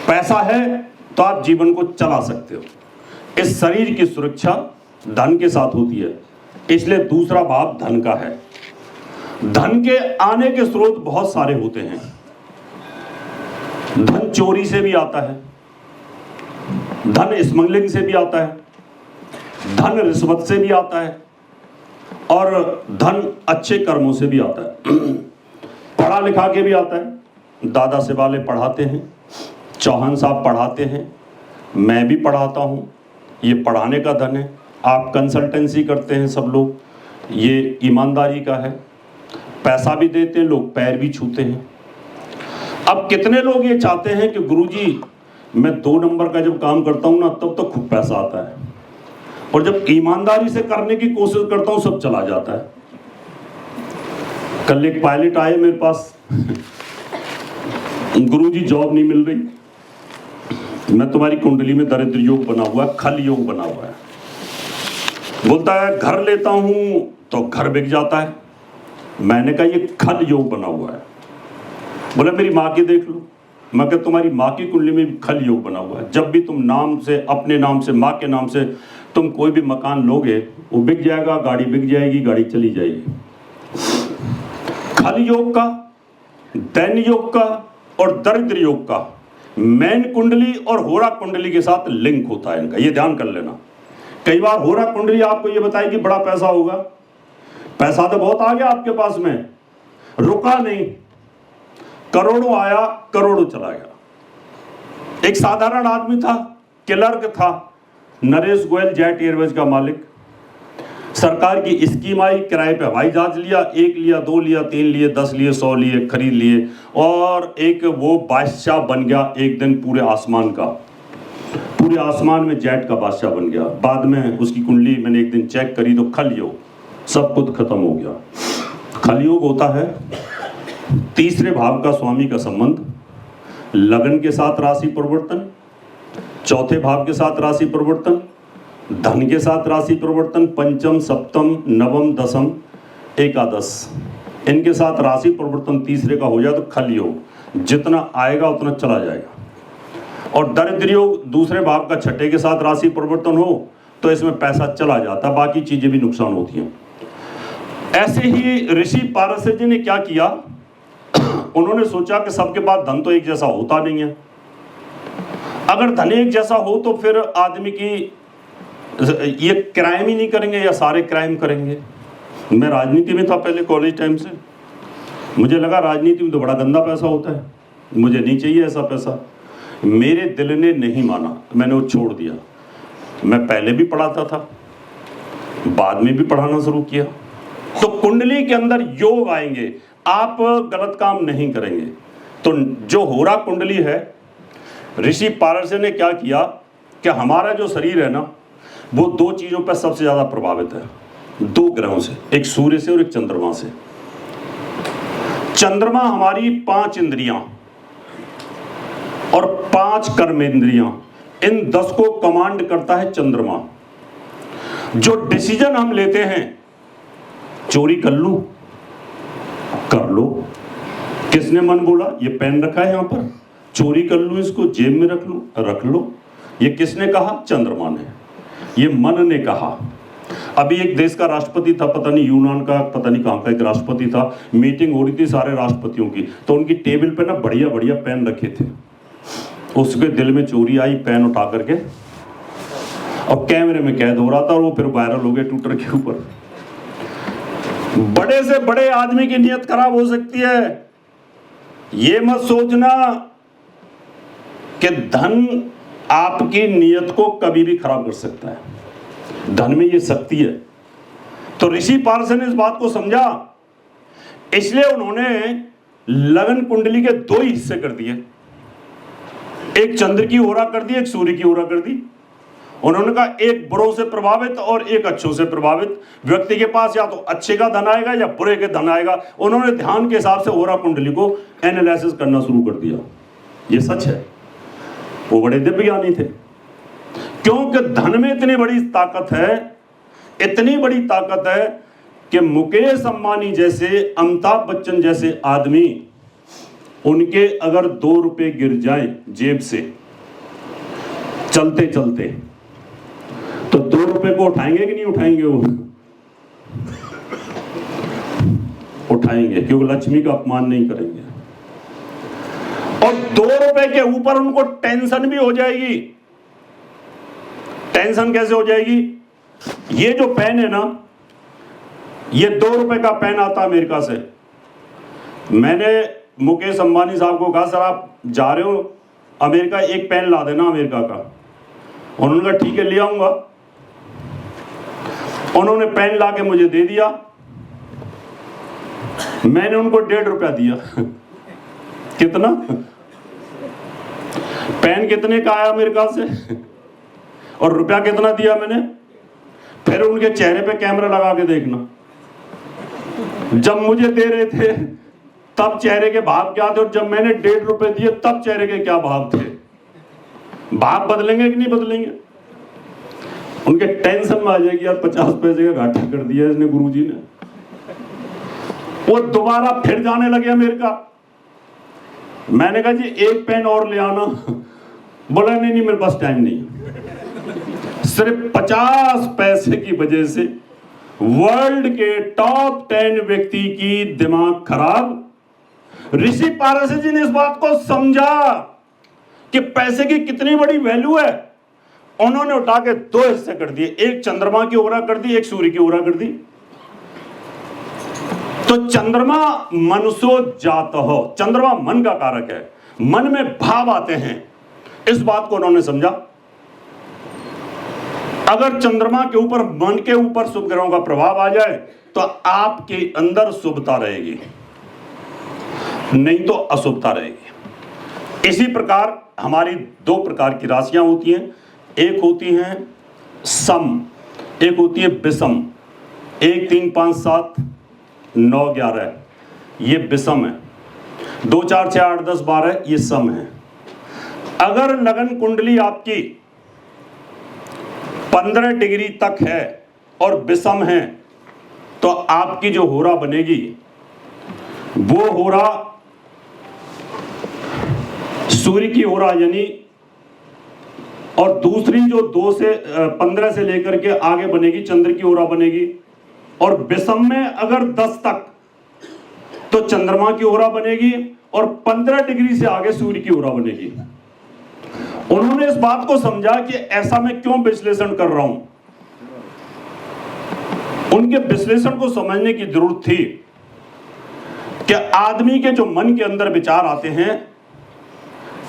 पैसा है तो आप जीवन को चला सकते हो। इस शरीर की सुरक्षा धन के साथ होती है, इसलिए दूसरा भाव धन का है। धन के आने के स्रोत बहुत सारे होते हैं। धन चोरी से भी आता है, धन स्मगलिंग से भी आता है, धन रिश्वत से भी आता है और धन अच्छे कर्मों से भी आता है। पढ़ा लिखा के भी आता है। दादा से वाले पढ़ाते हैं, चौहान साहब पढ़ाते हैं, मैं भी पढ़ाता हूँ, ये पढ़ाने का धन है। आप कंसल्टेंसी करते हैं सब लोग, ये ईमानदारी का है। पैसा भी देते हैं लोग, पैर भी छूते हैं। अब कितने लोग ये चाहते हैं कि गुरुजी मैं 2 नंबर का जब काम करता हूँ ना तब तो खूब पैसा आता है, और जब ईमानदारी से करने की कोशिश करता हूँ सब चला जाता है। कल एक पायलट आए मेरे पास, गुरुजी जॉब नहीं मिल रही, मैं तुम्हारी कुंडली में दरिद्र योग बना हुआ है, खल योग बना हुआ है। बोलता है घर लेता हूं तो घर बिक जाता है। मैंने कहा ये खल योग बना हुआ है। बोला मेरी माँ की देख लो। मैं कहा तुम्हारी माँ की कुंडली में भी खल योग बना हुआ है। जब भी तुम नाम से, अपने नाम से, माँ के नाम से तुम कोई भी मकान लोगे वो बिक जाएगा, गाड़ी बिक जाएगी, गाड़ी चली जाएगी। खल योग का, दैन्य योग का और दरिद्र योग का मैन कुंडली और होरा कुंडली के साथ लिंक होता है इनका, ये ध्यान कर लेना। कई बार होरा कुंडली आपको ये बताएगी बड़ा पैसा होगा, पैसा तो बहुत आ गया आपके पास में, रुका नहीं, करोड़ों आया, करोड़ों चला गया। एक साधारण आदमी था, क्लर्क था, नरेश गोयल जेट एयरवेज का मालिक। सरकार की स्कीम आई, किराए पे हवाई जहाज लिया, 1 लिया, 2 लिया, 3 लिए, 10 लिए, 100 लिए, खरीद लिए और एक वो बादशाह बन गया एक दिन पूरे आसमान का। पूरे आसमान में जेट का बादशाह बन गया। बाद में उसकी कुंडली मैंने एक दिन चेक करी तो खल योग, सब कुछ खत्म हो गया। खल योग होता है तीसरे भाव का स्वामी का संबंध, लगन के साथ राशि परिवर्तन, चौथे भाव के साथ राशि परिवर्तन, धन के साथ राशि परिवर्तन, पंचम, सप्तम, नवम, दसम, एकादश, इनके साथ राशि परिवर्तन तीसरे का हो जाए तो खल योग, जितना आएगा उतना चला जाएगा। और दरिद्र योग दूसरे भाव का छठे के साथ राशि परिवर्तन हो तो इसमें पैसा चला जाता, बाकी चीजें भी नुकसान होती हैं। ऐसे ही ऋषि पारस्य जी ने क्या किया, उन्होंने सोचा कि सबके पास धन तो एक जैसा होता नहीं है। अगर धन एक जैसा हो तो फिर आदमी की ये क्राइम ही नहीं करेंगे या सारे क्राइम करेंगे। मैं राजनीति में था पहले कॉलेज टाइम से, मुझे लगा राजनीति में तो बड़ा गंदा पैसा होता है, मुझे नहीं चाहिए ऐसा पैसा। मेरे दिल ने नहीं माना, मैंने वो छोड़ दिया। मैं पहले भी पढ़ाता था, बाद में भी पढ़ाना शुरू किया। तो कुंडली के अंदर योग आएंगे, आप गलत काम नहीं करेंगे। तो जो होरा कुंडली है, ऋषि पारस्य ने क्या किया कि हमारा जो शरीर है ना वो 2 चीजों पर सबसे ज्यादा प्रभावित है, 2 ग्रहों से, एक सूर्य से और एक चंद्रमा से। चंद्रमा हमारी 5 इंद्रियां और 5 कर्मेंद्रियां, इन 10 को कमांड करता है चंद्रमा। जो डिसीजन हम लेते हैं, चोरी कर लूं, कर लो, किसने मन बोला, ये पेन रखा है यहां पर, चोरी कर लूं, इसको जेब में रख लूं, रख लो, ये किसने कहा, चंद्रमा ने, ये मन ने कहा। अभी एक देश का राष्ट्रपति था, पता नहीं यूनान का, पता नहीं कहां का एक राष्ट्रपति था, मीटिंग हो रही थी सारे राष्ट्रपतियों की, तो उनकी टेबल पे ना बढ़िया बढ़िया पेन रखे थे। उसके दिल में चोरी आई, पेन उठा करके, और कैमरे में कैद हो रहा था, और वो फिर वायरल हो गया ट्विटर के ऊपर। बड़े से बड़े आदमी की नीयत खराब हो सकती है। ये मत सोचना कि धन आपकी नीयत को कभी भी खराब कर सकता है, धन में ये शक्ति है। तो ऋषि पारस्य ने इस बात को समझा, इसलिए उन्होंने लगन कुंडली के 2 हिस्से कर दिए, एक चंद्र की ओरा कर दी, एक सूर्य की ओरा कर दी, उन्होंने कहा एक बुरों से प्रभावित और एक अच्छों से प्रभावित व्यक्ति के पास या तो अच्छे का धन आएगा या बुरे के धन आएगा। उन्होंने ध्यान के हिसाब से होरा कुंडली को एनालिसिस करना शुरू कर दिया। ये सच है, वो बड़े दिव्य ज्ञानी थे, क्योंकि धन में इतनी बड़ी ताकत है, इतनी बड़ी ताकत है कि मुकेश अंबानी जैसे, अमिताभ बच्चन जैसे आदमी, उनके अगर 2 रुपए गिर जाएं जेब से चलते चलते, तो 2 रुपए को उठाएंगे कि नहीं उठाएंगे? वो उठाएंगे, क्योंकि लक्ष्मी का अपमान नहीं करेंगे। और 2 रुपए के ऊपर उनको टेंशन भी हो जाएगी। टेंशन कैसे हो जाएगी? ये जो पेन है ना, ये 2 रुपए का पेन आता अमेरिका से। मैंने मुकेश अंबानी साहब को कहा, सर आप जा रहे हो अमेरिका, एक पेन ला देना अमेरिका का। उन्होंने कहा ठीक है, ले आऊंगा। उन्होंने पेन ला के मुझे दे दिया, मैंने उनको 1.5 रुपया दिया। कितना? पेन कितने का आया अमेरिका से और रुपया कितना दिया मैंने? फिर उनके चेहरे पे कैमरा लगा के देखना, जब मुझे दे रहे थे तब चेहरे के भाव क्या थे, और जब मैंने 1.5 रुपए दिए तब चेहरे के क्या भाव थे। भाव बदलेंगे कि नहीं बदलेंगे? उनके टेंशन में आ जाएगी, यार 50 पैसे का घाटा कर दिया इसने गुरुजी ने। वो दोबारा फिर जाने लगे अमेरिका। मैंने कहा जी एक पेन और ले आना। बोला नहीं नहीं, मेरे पास टाइम नहीं। सिर्फ 50 पैसे की वजह से वर्ल्ड के टॉप 10 व्यक्ति की दिमाग खराब। ऋषि पारसी जी ने इस बात को समझा कि पैसे की कितनी बड़ी वैल्यू है। उन्होंने उठा के 2 हिस्से कर दिए, एक चंद्रमा की ओरा कर दी, एक सूर्य की ओरा कर दी। तो चंद्रमा मनसो जात हो, चंद्रमा मन का कारक है, मन में भाव आते हैं, इस बात को उन्होंने समझा। अगर चंद्रमा के ऊपर, मन के ऊपर शुभ ग्रहों का प्रभाव आ जाए तो आपके अंदर शुभता रहेगी, नहीं तो अशुभता रहेगी। इसी प्रकार हमारी 2 प्रकार की राशियां होती हैं, एक होती हैं सम, एक होती है विषम। 1 3 5 7 9 11 ये विषम है, 2 4 6 8 10 12 ये सम है। अगर लगन कुंडली आपकी 15 डिग्री तक है और विषम है, तो आपकी जो होरा बनेगी वो होरा सूर्य की होरा यानी, और दूसरी जो 2 से 15 से लेकर के आगे बनेगी चंद्र की होरा बनेगी। और विषम में अगर 10 तक तो चंद्रमा की होरा बनेगी, और 15 डिग्री से आगे सूर्य की होरा बनेगी। उन्होंने इस बात को समझा कि ऐसा मैं क्यों विश्लेषण कर रहा हूं। उनके विश्लेषण को समझने की जरूरत थी कि आदमी के जो मन के अंदर विचार आते हैं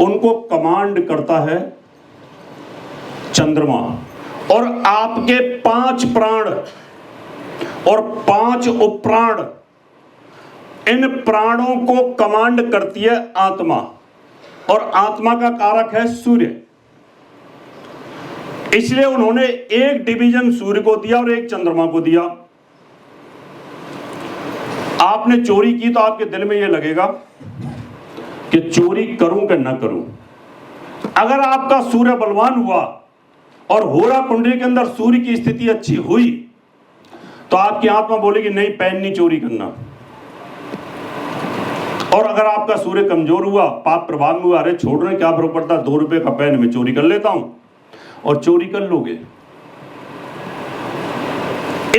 उनको कमांड करता है चंद्रमा, और आपके 5 प्राण और 5 उपप्राण, इन प्राणों को कमांड करती है आत्मा, और आत्मा का कारक है सूर्य। इसलिए उन्होंने एक डिवीजन सूर्य को दिया और एक चंद्रमा को दिया। आपने चोरी की तो आपके दिल में यह लगेगा कि चोरी करूं कि ना करूं। अगर आपका सूर्य बलवान हुआ और होरा कुंडली के अंदर सूर्य की स्थिति अच्छी हुई तो आपकी आत्मा बोलेगी नहीं, पेन नहीं चोरी करना। और अगर आपका सूर्य कमजोर हुआ, पाप प्रभाव में हुआ, अरे छोड़ रहे क्या फर्क पड़ता, 2 रुपए का पेन में चोरी कर लेता हूं, और चोरी कर लोगे।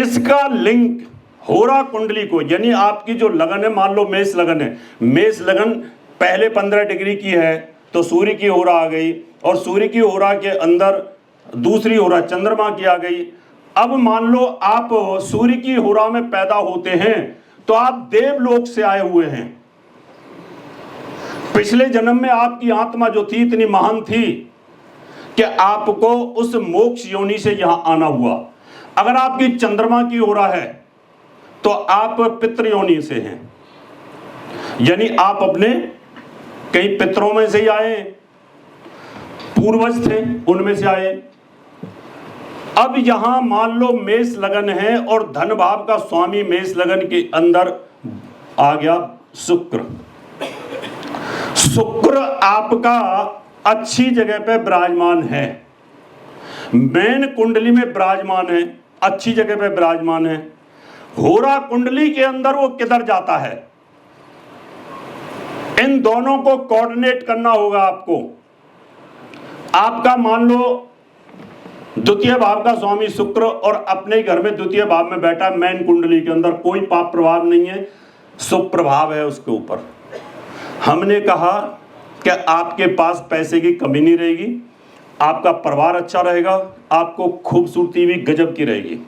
इसका लिंक होरा कुंडली को, यानी आपकी जो लगन है, मान लो मेष लगन है, मेष लगन पहले 15 डिग्री की है तो सूर्य की होरा आ गई, और सूर्य की होरा के अंदर दूसरी होरा चंद्रमा की आ गई। अब मान लो आप सूर्य की होरा में पैदा होते हैं तो आप देवलोक से आए हुए हैं। पिछले जन्म में आपकी आत्मा जो थी इतनी महान थी कि आपको उस मोक्ष योनि से यहां आना हुआ। अगर आपकी चंद्रमा की होरा है तो आप पितृ योनि से हैं, यानी आप अपने कई पितरों में से ही आए, पूर्वज थे उनमें से आए। अब यहां मान लो मेष लगन है और धन भाव का स्वामी मेष लगन के अंदर आ गया शुक्र। शुक्र आपका अच्छी जगह पे विराजमान है, मेन कुंडली में विराजमान है, अच्छी जगह पे विराजमान है। होरा कुंडली के अंदर वो किधर जाता है, इन दोनों को कोऑर्डिनेट करना होगा आपको। आपका मान लो द्वितीय भाव का स्वामी शुक्र और अपने घर में द्वितीय भाव में बैठा, मेन कुंडली के अंदर कोई पाप प्रभाव नहीं है, शुभ प्रभाव है उसके ऊपर। हमने कहा कि आपके पास पैसे की कमी नहीं रहेगी, आपका परिवार अच्छा रहेगा, आपको खूबसूरती भी गजब की रहेगी।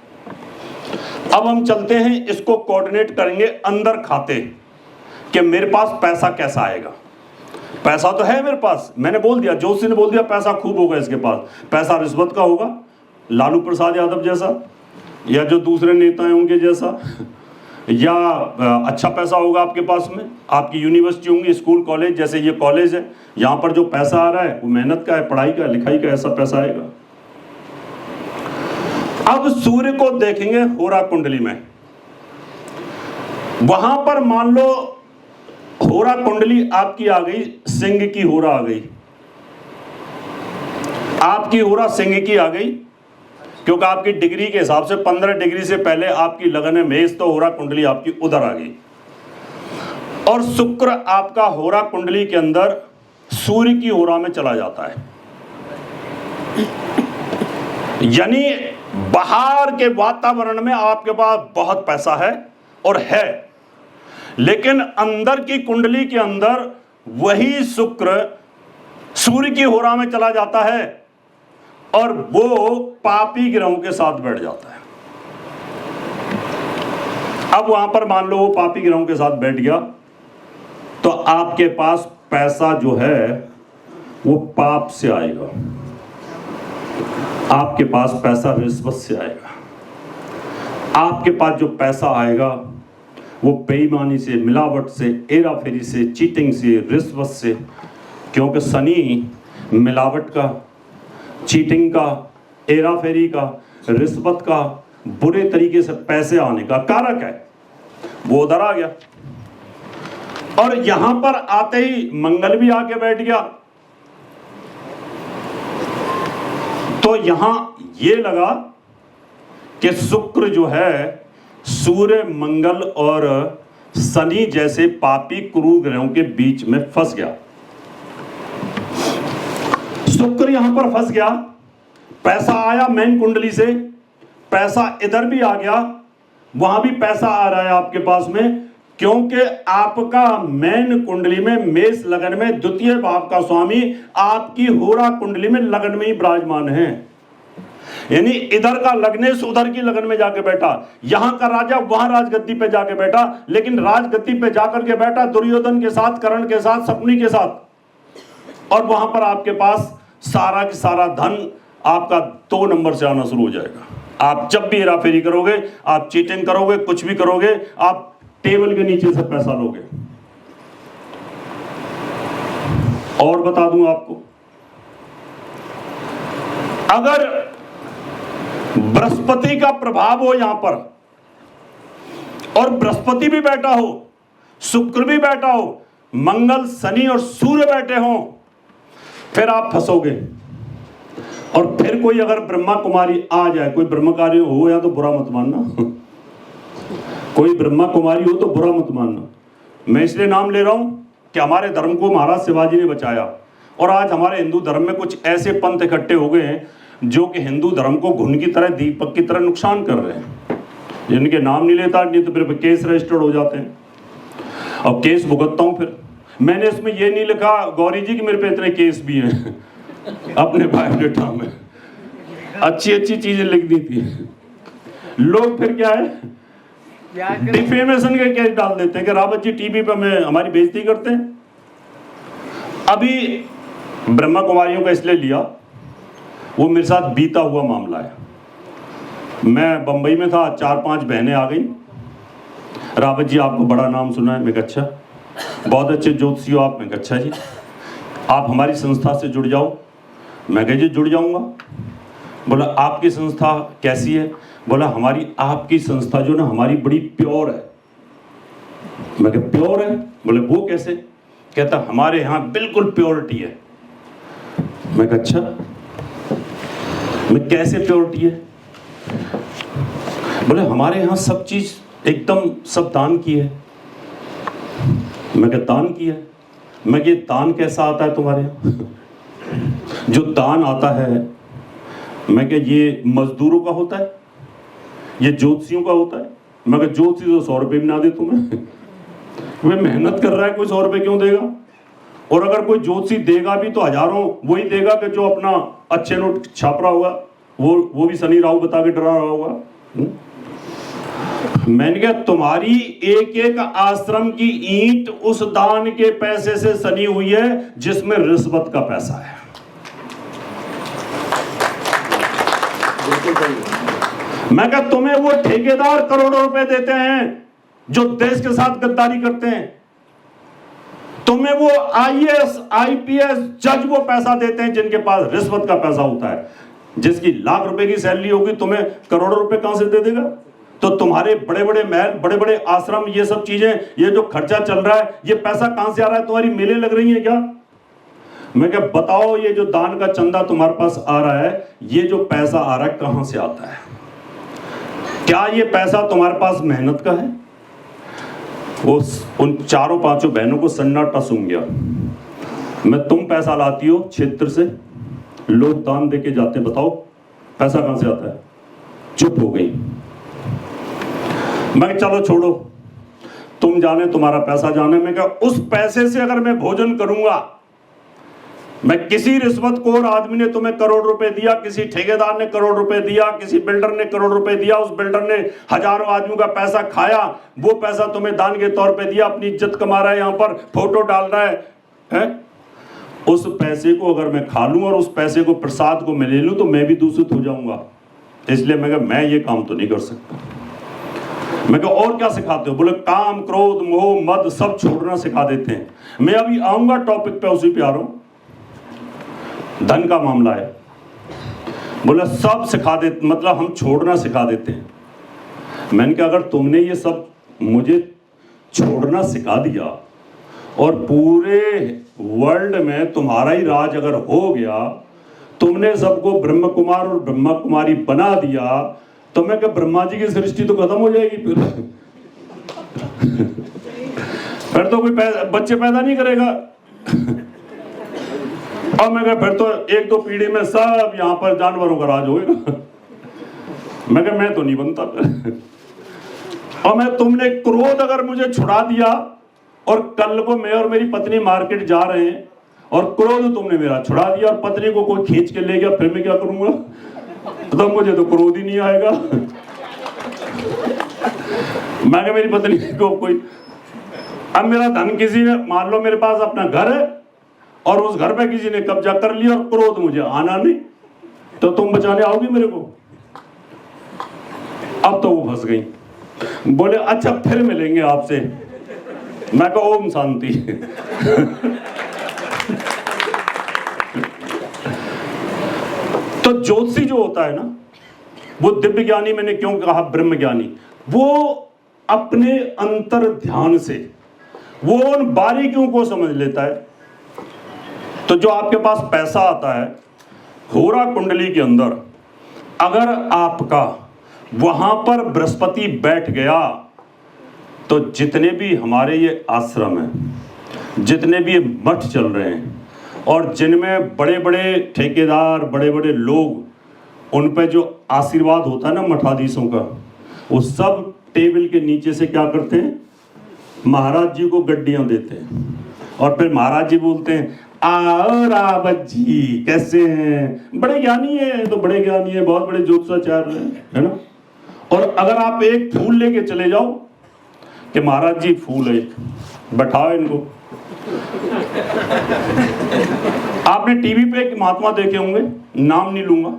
अब हम चलते हैं, इसको कोऑर्डिनेट करेंगे अंदर खाते कि मेरे पास पैसा कैसा आएगा। पैसा तो है मेरे पास, मैंने बोल दिया, जोशी ने बोल दिया पैसा खूब होगा इसके पास। पैसा रिश्वत का होगा, लालू प्रसाद यादव जैसा या जो दूसरे नेता हैं उनके जैसा, या अच्छा पैसा होगा आपके पास में, आपकी यूनिवर्सिटी होंगी, स्कूल कॉलेज, जैसे ये कॉलेज है, यहाँ पर जो पैसा आ रहा है वो मेहनत का है, पढ़ाई का है, लिखाई का, ऐसा पैसा आएगा। अब सूर्य को देखेंगे होरा कुंडली में, वहां पर मान लो होरा कुंडली आपकी आ गई, सिंह की होरा आ गई, आपकी होरा सिंह की आ गई, क्योंकि आपकी डिग्री के हिसाब से 15 डिग्री से पहले आपकी लगन है मेष, तो होरा कुंडली आपकी उधर आ गई। और शुक्र आपका होरा कुंडली के अंदर सूर्य की होरा में चला जाता है, यानी बाहर के वातावरण में आपके पास बहुत पैसा है और है, लेकिन अंदर की कुंडली के अंदर वही शुक्र सूर्य की होरा में चला जाता है और वो पापी ग्रहों के साथ बैठ जाता है। अब वहां पर मान लो वो पापी ग्रहों के साथ बैठ गया, तो आपके पास पैसा जो है वो पाप से आएगा, आपके पास पैसा रिश्वत से आएगा, आपके पास जो पैसा आएगा वो बेईमानी से, मिलावट से, हेराफेरी से, चीटिंग से, रिश्वत से, क्योंकि शनि मिलावट का, चीटिंग का, हेराफेरी का, रिश्वत का, बुरे तरीके से पैसे आने का कारक है, वो उधर आ गया। और यहां पर आते ही मंगल भी आके बैठ गया, तो यहां ये लगा कि शुक्र जो है सूर्य, मंगल और शनि जैसे पापी क्रूर ग्रहों के बीच में फंस गया। शुक्र यहां पर फंस गया, पैसा आया मेन कुंडली से, पैसा इधर भी आ गया, वहां भी पैसा आ रहा है आपके पास में, क्योंकि आपका मेन कुंडली में मेष लगन में द्वितीय भाव का स्वामी आपकी होरा कुंडली में लगन में ही विराजमान है, यानी इधर का लग्नेश उधर की लगन में जाके बैठा, यहां का राजा वहां राजगद्दी पे जाके बैठा, लेकिन राजगद्दी पे जाकर के बैठा दुर्योधन के साथ, कर्ण के साथ, शकुनी के साथ, और वहां पर आपके पास सारा की सारा धन आपका 2 नंबर से आना शुरू हो जाएगा। आप जब भी हेराफेरी करोगे, आप चीटिंग करोगे, कुछ भी करोगे, आप टेबल के नीचे से पैसा लोगे। और बता दूं आपको, अगर बृहस्पति का प्रभाव हो यहां पर, और बृहस्पति भी बैठा हो, शुक्र भी बैठा हो, मंगल, शनि और सूर्य बैठे हो, फिर आप फंसोगे। और फिर कोई अगर ब्रह्मा कुमारी आ जाए, कोई ब्रह्मचारी हो या तो बुरा मत मानना कोई ब्रह्मा कुमारी हो तो बुरा मत मानना। मैं इसलिए नाम ले रहा हूं कि हमारे धर्म को महाराज शिवाजी ने बचाया, और आज हमारे हिंदू धर्म में कुछ ऐसे पंथ इकट्ठे हो गए हैं जो कि हिंदू धर्म को घुन की तरह, दीपक की तरह नुकसान कर रहे हैं, जिनके नाम नहीं लेता, नहीं तो फिर केस रजिस्टर्ड हो जाते हैं, और केस भुगतता हूं। फिर मैंने इसमें ये नहीं लिखा गौरी जी कि मेरे पे इतने केस भी हैं अपने बायोडेटा में, अच्छी अच्छी चीजें लिख दी थी। लोग फिर क्या है, डिफेमेशन के केस डाल देते हैं कि रावत जी टीवी पे हमारी बेइज्जती करते हैं। अभी ब्रह्मा कुमारियों का इसलिए लिया, वो मेरे साथ बीता हुआ मामला है। मैं बंबई में था, 4-5 बहनें आ गई, रावत जी आपको बड़ा नाम सुना है। मैं कहा अच्छा, बहुत अच्छे ज्योतिषी हो आप। मैं कहा अच्छा जी, आप हमारी संस्था से जुड़ जाओ। मैं कहा जी जुड़ जाऊंगा। बोला आपकी संस्था कैसी है? बोला हमारी आपकी संस्था जो ना हमारी बड़ी प्योर है। मैं कहा प्योर है? बोले वो कैसे? कहता हमारे यहाँ बिल्कुल प्योरिटी है। मैं कहा अच्छा, मैं कैसे प्योरिटी है? बोले हमारे यहाँ सब चीज एकदम सब दान की है। मैं कहा दान की है? मैं ये दान कैसा आता है तुम्हारे यहाँ? जो दान आता है, मैं क्या ये मजदूरों का होता है, ये ज्योतिषियों का होता है? मैं कहा ज्योतिषी तो 100 रुपये भी ना दे तुम्हें। वे मेहनत कर रहा है, कोई 100 रुपये क्यों देगा? और अगर कोई ज्योतिषी देगा भी तो हजारों वही देगा कि जो अपना अच्छे नोट छाप रहा होगा, वो भी शनि राहु बता के डरा रहा होगा। मैंने कहा तुम्हारी एक एक आश्रम की ईंट उस दान के पैसे से सनी हुई है जिसमें रिश्वत का पैसा है। मैं कहा तुम्हें वो ठेकेदार करोड़ों रुपए देते हैं जो देश के साथ गद्दारी करते हैं। तुम्हें वो आईएएस आईपीएस जज वो पैसा देते हैं जिनके पास रिश्वत का पैसा होता है। जिसकी लाख रुपए की सैलरी होगी तुम्हें करोड़ों रुपए कहां से दे देगा? तो तुम्हारे बड़े बड़े महल, बड़े बड़े आश्रम, ये सब चीजें, ये जो खर्चा चल रहा है, ये पैसा कहां से आ रहा है? तुम्हारी मेले लग रही है क्या? मैं क्या बताओ, ये जो दान का चंदा तुम्हारे पास आ रहा है, ये जो पैसा आ रहा है कहां से आता है? क्या ये पैसा तुम्हारे पास मेहनत का है? वो उन चारों पांचों बहनों को सन्नाटा सूंघ गया। मैं तुम पैसा लाती हो क्षेत्र से, लोग दान देके जाते, बताओ पैसा कहां से आता है? चुप हो गई। मैं चलो छोड़ो, तुम जाने, तुम्हारा पैसा जाने। मैं कहा उस पैसे से अगर मैं भोजन करूंगा, मैं किसी रिश्वतखोर आदमी ने तुम्हें करोड़ रुपए दिया, किसी ठेकेदार ने करोड़ रुपए दिया, किसी बिल्डर ने करोड़ रुपए दिया, उस बिल्डर ने हजारों आदमियों का पैसा खाया, वो पैसा तुम्हें दान के तौर पे दिया, अपनी इज्जत कमा रहा है, यहाँ पर फोटो डाल रहा है? उस पैसे को अगर मैं खा लूं और उस पैसे को प्रसाद को मैं ले लूं तो मैं भी दूषित हो जाऊंगा। इसलिए मैं कहा मैं ये काम तो नहीं कर सकता। मैं कहा और क्या सिखाते हो? बोले काम, क्रोध, मोह, मद सब छोड़ना सिखा देते हैं। मैं अभी आऊंगा टॉपिक पे, उसी पे आ रहा हूं। धन का मामला है, बोले सब सिखा दे, मतलब हम छोड़ना सिखा देते हैं। मैंने कहा अगर तुमने ये सब मुझे छोड़ना सिखा दिया और पूरे वर्ल्ड में तुम्हारा ही राज अगर हो गया, तुमने सबको ब्रह्म कुमार और ब्रह्मा कुमारी बना दिया, तो मैं क्या ब्रह्मा जी की सृष्टि तो खत्म हो जाएगी फिर तो कोई बच्चे पैदा नहीं करेगा। और मैं कहा फिर तो एक दो पीढ़ी में सब यहाँ पर जानवरों का राज होगा। मैं कहा मैं तो नहीं बनता। और मैं तुमने क्रोध अगर मुझे छुड़ा दिया और कल को मैं और मेरी पत्नी मार्केट जा रहे हैं और क्रोध तुमने मेरा छुड़ा दिया और पत्नी को कोई खींच के ले गया, फिर मैं क्या करूंगा? तो मुझे तो क्रोध ही नहीं आएगा। मैं कहा मेरी पत्नी को कोई, अब मेरा धन किसी ने, मान लो मेरे पास अपना घर है और उस घर पे किसी ने कब्जा कर लिया और क्रोध मुझे आना नहीं, तो तुम बचाने आओगी मेरे को? अब तो वो फंस गई। बोले अच्छा फिर मिलेंगे आपसे। मैं कहा ओम शांति। तो ज्योतिषी जो होता है ना, वो दिव्य ज्ञानी, मैंने क्यों कहा ब्रह्म ज्ञानी, वो अपने अंतर ध्यान से वो उन बारीकियों को समझ लेता है। तो जो आपके पास पैसा आता है होरा कुंडली के अंदर, अगर आपका वहां पर बृहस्पति बैठ गया तो जितने भी हमारे ये आश्रम हैं, जितने भी ये मठ चल रहे हैं और जिनमें बड़े बड़े ठेकेदार, बड़े बड़े लोग, उन पे जो आशीर्वाद होता है ना मठाधीशों का, वो सब टेबल के नीचे से क्या करते हैं? महाराज जी को गड्डियां देते हैं और फिर महाराज जी बोलते हैं आओ रावत जी कैसे हैं? बड़े ज्ञानी है, तो बड़े ज्ञानी है, बहुत बड़े ज्योतिषाचार्य है ना। और अगर आप एक फूल लेके चले जाओ कि महाराज जी फूल है, बैठाओ इनको। आपने टीवी पे एक महात्मा देखे होंगे, नाम नहीं लूंगा,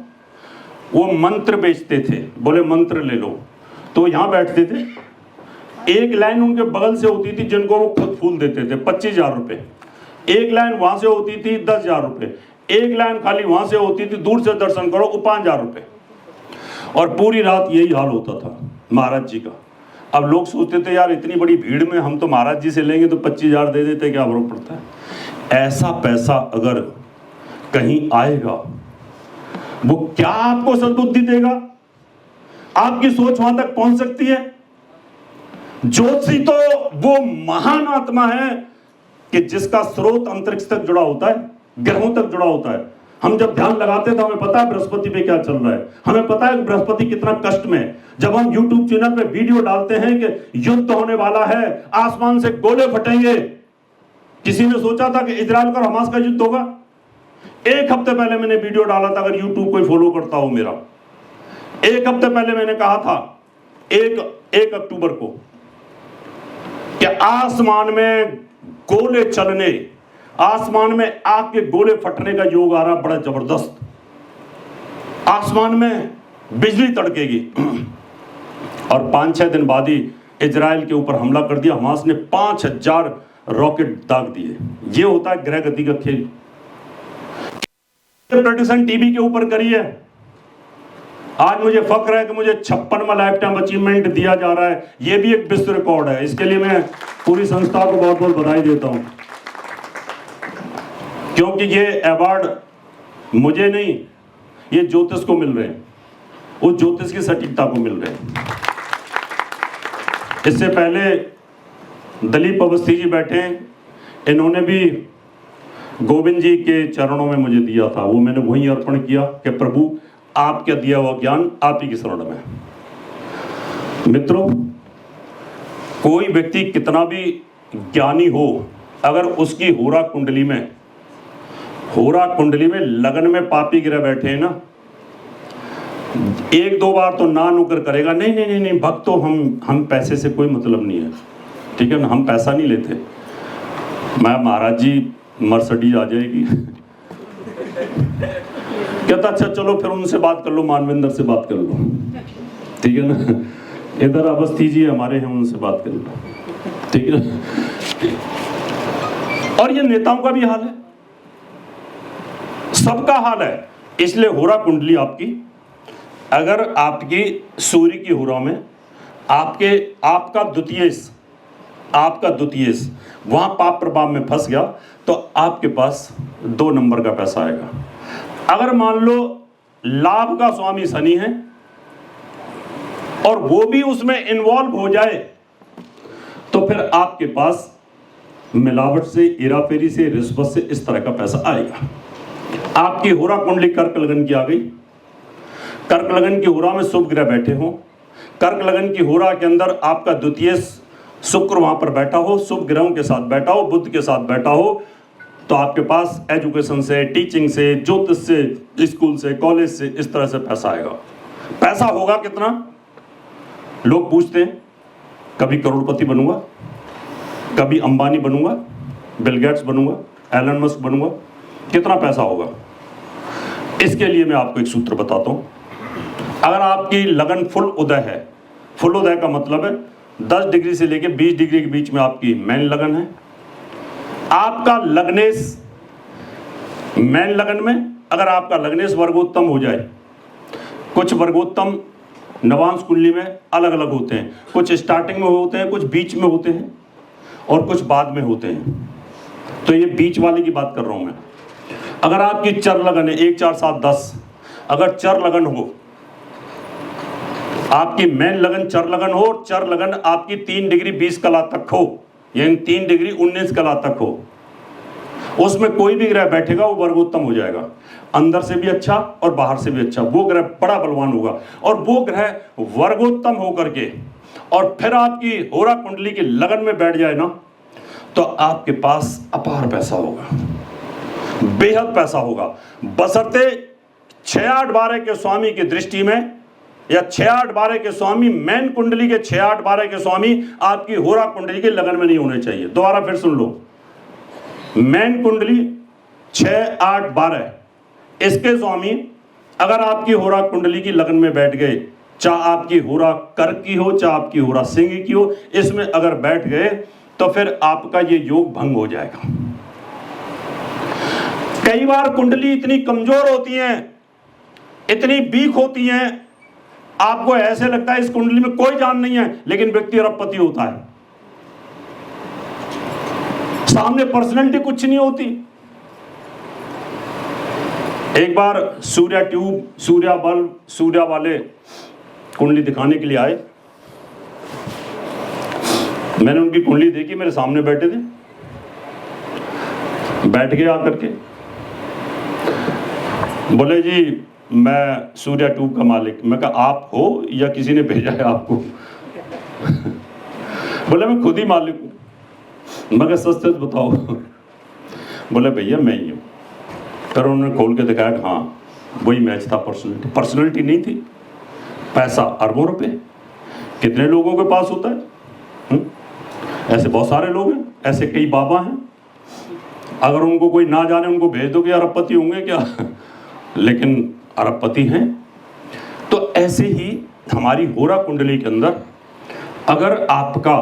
वो मंत्र बेचते थे। बोले मंत्र ले लो, तो यहां बैठते थे, एक लाइन उनके बगल से होती थी जिनको वो खुद फूल देते थे 25,000 रुपए, एक लाइन वहां से होती थी 10,000 रुपए, एक लाइन खाली वहां से होती थी, दूर से दर्शन करो वो 5,000 रुपये, और पूरी रात यही हाल होता था महाराज जी का। अब लोग सोचते थे यार इतनी बड़ी भीड़ में हम तो महाराज जी से लेंगे तो 25,000 दे देते, क्या फर्क पड़ता है। ऐसा पैसा अगर कहीं आएगा वो क्या आपको सद्बुद्धि देगा, आपकी सोच वहां तक पहुंच सकती है। ज्योतिषी तो वो महान आत्मा है कि जिसका स्रोत अंतरिक्ष तक जुड़ा होता है, ग्रहों तक जुड़ा होता है। हम जब ध्यान लगाते हैं तो हमें पता है बृहस्पति पे क्या चल रहा है, हमें पता है कि बृहस्पति कितना कष्ट में है। जब हम YouTube चैनल पे वीडियो डालते हैं कि युद्ध होने वाला है, आसमान से गोले फटेंगे, किसी ने सोचा था कि इजराइल और हमास का युद्ध होगा? एक हफ्ते पहले मैंने वीडियो डाला था, अगर YouTube कोई फॉलो करता हो मेरा, एक हफ्ते पहले मैंने कहा था 1 अक्टूबर को कि आसमान में गोले चलने, आसमान में आग के गोले फटने का योग आ रहा बड़ा जबरदस्त, आसमान में बिजली तड़केगी। और 5-6 दिन बाद ही इजराइल के ऊपर हमला कर दिया हमास ने, 5,000 रॉकेट दाग दिए। ये होता है ग्रह गति का खेल। प्रोडक्शन टीवी के ऊपर करी है। आज मुझे फक्र है कि मुझे 56वां लाइफ टाइम अचीवमेंट दिया जा रहा है, ये भी एक विश्व रिकॉर्ड है। इसके लिए मैं पूरी संस्था को बहुत बहुत बधाई देता हूं, क्योंकि ये अवार्ड मुझे नहीं, ये ज्योतिष को मिल रहे हैं, उस ज्योतिष की सटीकता को मिल रहे हैं। इससे पहले दिलीप अवस्थी जी बैठे हैं, इन्होंने भी गोविंद जी के चरणों में मुझे दिया था, वो मैंने वहीं अर्पण किया कि प्रभु आपका दिया हुआ ज्ञान आप ही की शरण में। मित्रों, कोई व्यक्ति कितना भी ज्ञानी हो, अगर उसकी होरा कुंडली में लगन में पापी गिरह बैठे हैं ना, 1-2 बार तो ना नुकर करेगा, नहीं भक्त तो हम पैसे से कोई मतलब नहीं है, ठीक है ना, हम पैसा नहीं लेते। मैं महाराज जी मर्सिडीज आ जाएगी कहता अच्छा चलो फिर उनसे बात कर लो, मानवेंद्र से बात कर लो, ठीक है ना, इधर अवस्थी जी हमारे हैं, उनसे बात कर लो, ठीक है ना। और ये नेताओं का भी हाल है, सबका हाल है। इसलिए होरा कुंडली आपकी, अगर आपकी सूर्य की होरा में आपका द्वितीयेश वहां पाप प्रभाव में फंस गया तो आपके पास 2 नंबर का पैसा आएगा। अगर मान लो लाभ का स्वामी शनि है और वो भी उसमें इन्वॉल्व हो जाए तो फिर आपके पास मिलावट से, हेराफेरी से, रिश्वत से इस तरह का पैसा आएगा। आपकी होरा कुंडली कर्क लगन की आ गई, कर्क लगन की होरा में शुभ ग्रह बैठे हो, कर्क लगन की होरा के अंदर आपका द्वितीय शुक्र वहां पर बैठा हो, शुभ ग्रहों के साथ बैठा हो, बुध के साथ बैठा हो, तो आपके पास एजुकेशन से, टीचिंग से, ज्योतिष से, स्कूल से, कॉलेज से इस तरह से पैसा आएगा। पैसा होगा कितना? लोग पूछते हैं कभी करोड़पति बनूंगा, कभी अंबानी बनूंगा, बिल गेट्स बनूंगा, एलन मस्क बनूंगा, कितना पैसा होगा? इसके लिए मैं आपको एक सूत्र बताता हूं। अगर आपकी लगन फुल उदय है, फुल उदय का मतलब है 10 डिग्री से लेकर 20 डिग्री के बीच में आपकी मैन लगन है, आपका लग्नेश मैन लगन में अगर आपका लग्नेश वर्गोत्तम हो जाए, कुछ वर्गोत्तम नवांश कुंडली में अलग अलग होते हैं, कुछ स्टार्टिंग में होते हैं, कुछ बीच में होते हैं और कुछ बाद में होते हैं, तो ये बीच वाले की बात कर रहा हूं मैं। अगर आपकी चर लगन है 1, 4, 7, 10, अगर चर लगन हो, आपकी मैन लगन चर लगन हो और चर लगन आपकी 3 डिग्री 20 कला तक हो, यानी 3 डिग्री 19 कला तक हो, उसमें कोई भी ग्रह बैठेगा वो वर्गोत्तम हो जाएगा, अंदर से भी अच्छा और बाहर से भी अच्छा, वो ग्रह बड़ा बलवान होगा। और वो ग्रह वर्गोत्तम होकर के और फिर आपकी होरा कुंडली की लगन में बैठ जाए ना, तो आपके पास अपार पैसा होगा, बेहद पैसा होगा, बशर्ते 6-8-12 के स्वामी की दृष्टि में, या 6-8-12 के स्वामी मैन कुंडली के 6-8-12 के स्वामी आपकी होरा कुंडली के लगन में नहीं होने चाहिए। दोबारा फिर सुन लो, मैन कुंडली 6-8-12 इसके स्वामी अगर आपकी होरा कुंडली की लगन में बैठ गए, चाहे आपकी होरा कर्क की हो, चाहे आपकी होरा सिंह की हो, इसमें अगर बैठ गए तो फिर आपका ये योग भंग हो जाएगा। कई बार कुंडली इतनी कमजोर होती है, इतनी वीक होती है, आपको ऐसे लगता है इस कुंडली में कोई जान नहीं है, लेकिन व्यक्ति अरबपति होता है। सामने पर्सनैलिटी कुछ नहीं होती। एक बार सूर्या ट्यूब, सूर्या बल्ब, सूर्या वाले कुंडली दिखाने के लिए आए। मैंने उनकी कुंडली देखी, मेरे सामने बैठे थे, बैठ गए आकर के, बोले जी मैं सूर्या ट्यूब का मालिक। मैं कहा आप हो या किसी ने भेजा है आपको? बोले मैं खुद ही मालिक हूं। मैं कहा सच सच बताओ। बोले भैया मैं ही हूं। फिर उन्होंने खोल के दिखाया, हाँ वही मैच था। पर्सनैलिटी नहीं थी, पैसा अरबों रुपए। कितने लोगों के पास होता है? ऐसे बहुत सारे लोग हैं, ऐसे कई बाबा हैं, अगर उनको कोई ना जाने उनको भेज दो कि अरबपति होंगे क्या? लेकिन अरबपति हैं। तो ऐसे ही हमारी होरा कुंडली के अंदर अगर आपका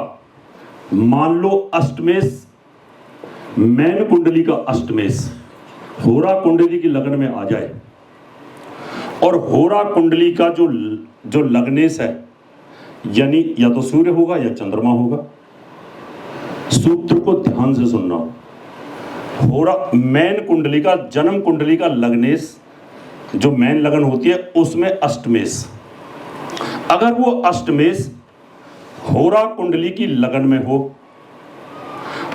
मान लो अष्टमेश, मैन कुंडली का अष्टमेश होरा कुंडली की लगन में आ जाए, और होरा कुंडली का जो लग्नेश है, यानी या तो सूर्य होगा या चंद्रमा होगा। सूत्र को ध्यान से सुनना। होरा मैन कुंडली का, जन्म कुंडली का लग्नेश, जो मैन लगन होती है उसमें अष्टमेश, अगर वो अष्टमेश होरा कुंडली की लगन में हो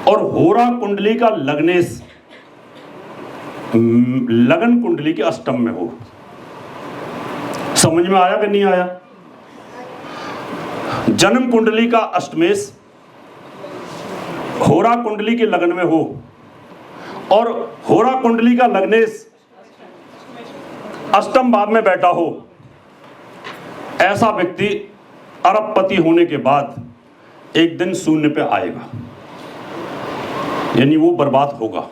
और होरा कुंडली का लग्नेश लगन कुंडली के अष्टम में हो। समझ में आया कि नहीं आया? जन्म कुंडली का अष्टमेश होरा कुंडली के लगन में हो और होरा कुंडली का लग्नेश अष्टम भाव में बैठा हो, ऐसा व्यक्ति अरबपति होने के बाद एक दिन शून्य पे आएगा, यानी वो बर्बाद होगा।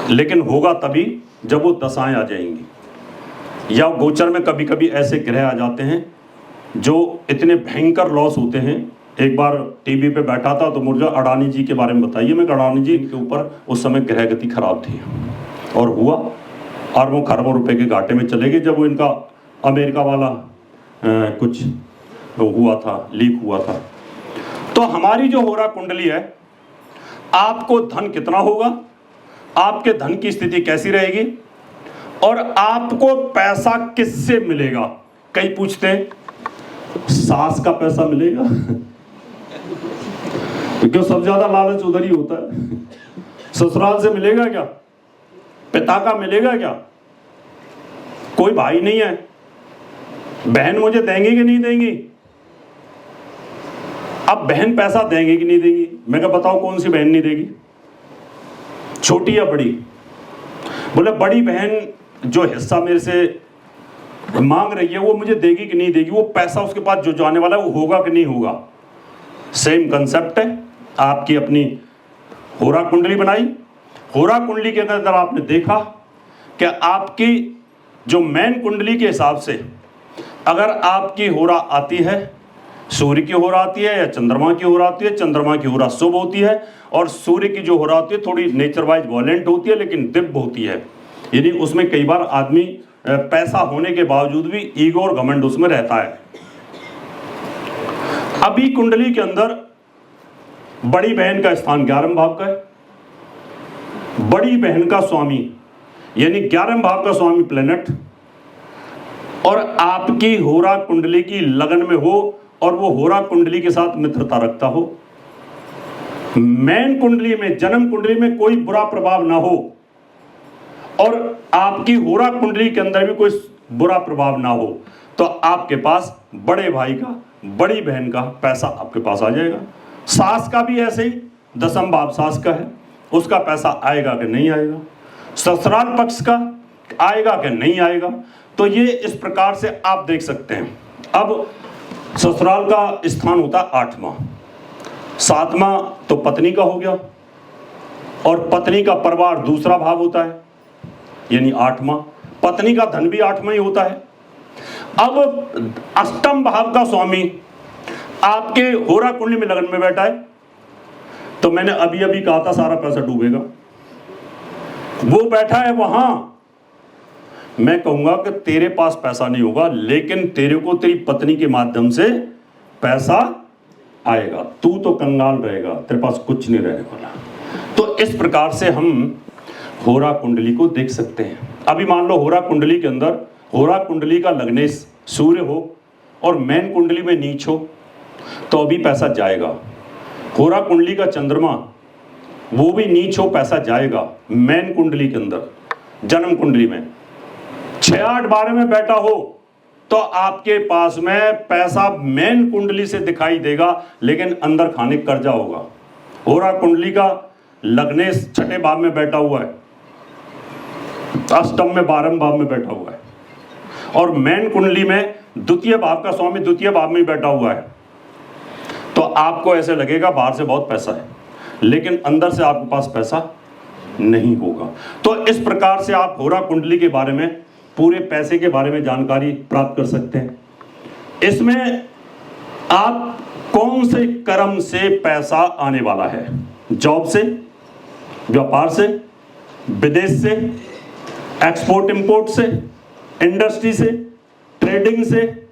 लेकिन होगा तभी जब वो दशाएं आ जाएंगी, या गोचर में कभी कभी ऐसे ग्रह आ जाते हैं जो इतने भयंकर लॉस होते हैं। एक बार टीवी पे बैठा था तो मुझे अडानी जी के बारे में बताइए। मैं अडानी जी के ऊपर उस समय ग्रह गति खराब थी और हुआ अरबों खरबों रुपए के घाटे में चले गए जब वो इनका अमेरिका वाला कुछ हुआ था, लीक हुआ था। तो हमारी जो होरा कुंडली है, आपको धन कितना होगा, आपके धन की स्थिति कैसी रहेगी, और आपको पैसा किससे मिलेगा। कई पूछते हैं सास का पैसा मिलेगा क्योंकि सबसे ज्यादा लालच उधर ही होता है। ससुराल से मिलेगा क्या? पिता का मिलेगा क्या? कोई भाई नहीं है, बहन मुझे देंगी कि नहीं देंगी? अब बहन पैसा देंगी कि नहीं देंगी? मैं क्या बताऊं कौन सी बहन नहीं देगी, छोटी या बड़ी? बोले बड़ी बहन जो हिस्सा मेरे से मांग रही है वो मुझे देगी कि नहीं देगी, वो पैसा उसके पास जो जाने वाला है वो होगा कि नहीं होगा। सेम कंसेप्ट है। आपकी अपनी होरा कुंडली बनाई, होरा कुंडली के अंदर आपने देखा कि आपकी जो मैन कुंडली के हिसाब से अगर आपकी होरा आती है, सूर्य की होरा आती है या चंद्रमा की होरा आती है, चंद्रमा की होरा शुभ होती है और सूर्य की जो होरा होती है थोड़ी नेचर वाइज वॉलेंट होती है लेकिन दिव्य होती है, यानी उसमें कई बार आदमी पैसा होने के बावजूद भी ईगो और घमंड उसमें रहता है। अभी कुंडली के अंदर बड़ी बहन का स्थान 11वें भाव का है। बड़ी बहन का स्वामी यानी 11वें भाव का स्वामी प्लेनेट, और आपकी होरा कुंडली की लगन में हो और वो होरा कुंडली के साथ मित्रता रखता हो, मैन कुंडली में, जन्म कुंडली में कोई बुरा प्रभाव ना हो और आपकी होरा कुंडली के अंदर भी कोई बुरा प्रभाव ना हो, तो आपके पास बड़े भाई का, बड़ी बहन का पैसा आपके पास आ जाएगा। सास का भी ऐसे ही, 10वां भाव सास का है, उसका पैसा आएगा कि नहीं आएगा। ससुराल पक्ष का आएगा कि नहीं आएगा। तो ये इस प्रकार से आप देख सकते हैं। अब ससुराल का स्थान होता है 8वां, 7वां तो पत्नी का हो गया, और पत्नी का परिवार दूसरा भाव होता है यानी 8वां। पत्नी का धन भी 8वां ही होता है। अब अष्टम भाव का स्वामी आपके होरा कुंडली में लगन में बैठा है, तो मैंने अभी अभी कहा था सारा पैसा डूबेगा। वो बैठा है वहां। मैं कहूंगा कि तेरे पास पैसा नहीं होगा, लेकिन तेरे को तेरी पत्नी के माध्यम से पैसा आएगा। तू तो कंगाल रहेगा, तेरे पास कुछ नहीं रहने वाला। तो इस प्रकार से हम होरा कुंडली को देख सकते हैं। अभी मान लो होरा कुंडली के अंदर होरा कुंडली का लग्नेश सूर्य हो और मैन कुंडली में नीच हो, तो अभी पैसा जाएगा। होरा कुंडली का चंद्रमा वो भी नीच हो, पैसा जाएगा। मैन कुंडली के अंदर जन्म कुंडली में 6, 8, 12 में बैठा हो तो आपके पास में पैसा मैन कुंडली से दिखाई देगा, लेकिन अंदर खाने कर्जा होगा। होरा कुंडली का लग्नेश 6ठे भाव में बैठा हुआ है, अष्टम में 12वें भाव में बैठा हुआ है, और मैन कुंडली में द्वितीय भाव का स्वामी द्वितीय भाव में बैठा हुआ है। तो आपको ऐसे लगेगा बाहर से बहुत पैसा है, लेकिन अंदर से आपके पास पैसा नहीं होगा। तो इस प्रकार से आप होरा कुंडली के बारे में, पूरे पैसे के बारे में जानकारी प्राप्त कर सकते हैं। इसमें आप कौन से कर्म से पैसा आने वाला है, जॉब से, व्यापार से, विदेश से, एक्सपोर्ट इंपोर्ट से, इंडस्ट्री से, ट्रेडिंग से,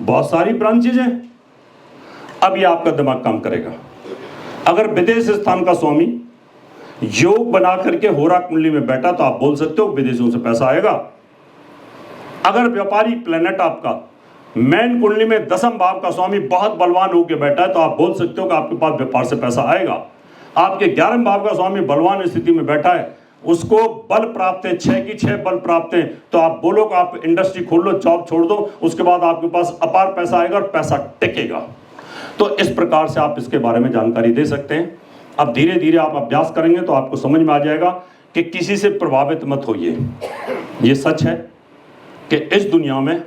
बहुत सारी ब्रांचेज हैं। अब ये आपका दिमाग काम करेगा। अगर विदेश स्थान का स्वामी योग बना करके होरा कुंडली में बैठा तो आप बोल सकते हो विदेशों से पैसा आएगा। अगर व्यापारी प्लेनेट आपका मैन कुंडली में 10वें भाव का स्वामी बहुत बलवान होकर बैठा है तो आप बोल सकते हो कि आपके पास व्यापार से पैसा आएगा। आपके 11वें भाव का स्वामी बलवान स्थिति में बैठा है, उसको बल प्राप्त है, 6 की 6 बल प्राप्त है, तो आप बोलो कि आप इंडस्ट्री खोल लो, जॉब छोड़ दो, उसके बाद आपके पास अपार पैसा आएगा और पैसा टिकेगा। तो इस प्रकार से आप इसके बारे में जानकारी दे सकते हैं। अब धीरे धीरे आप अभ्यास करेंगे तो आपको समझ में आ जाएगा कि किसी से प्रभावित मत होइए। ये सच है कि इस दुनिया में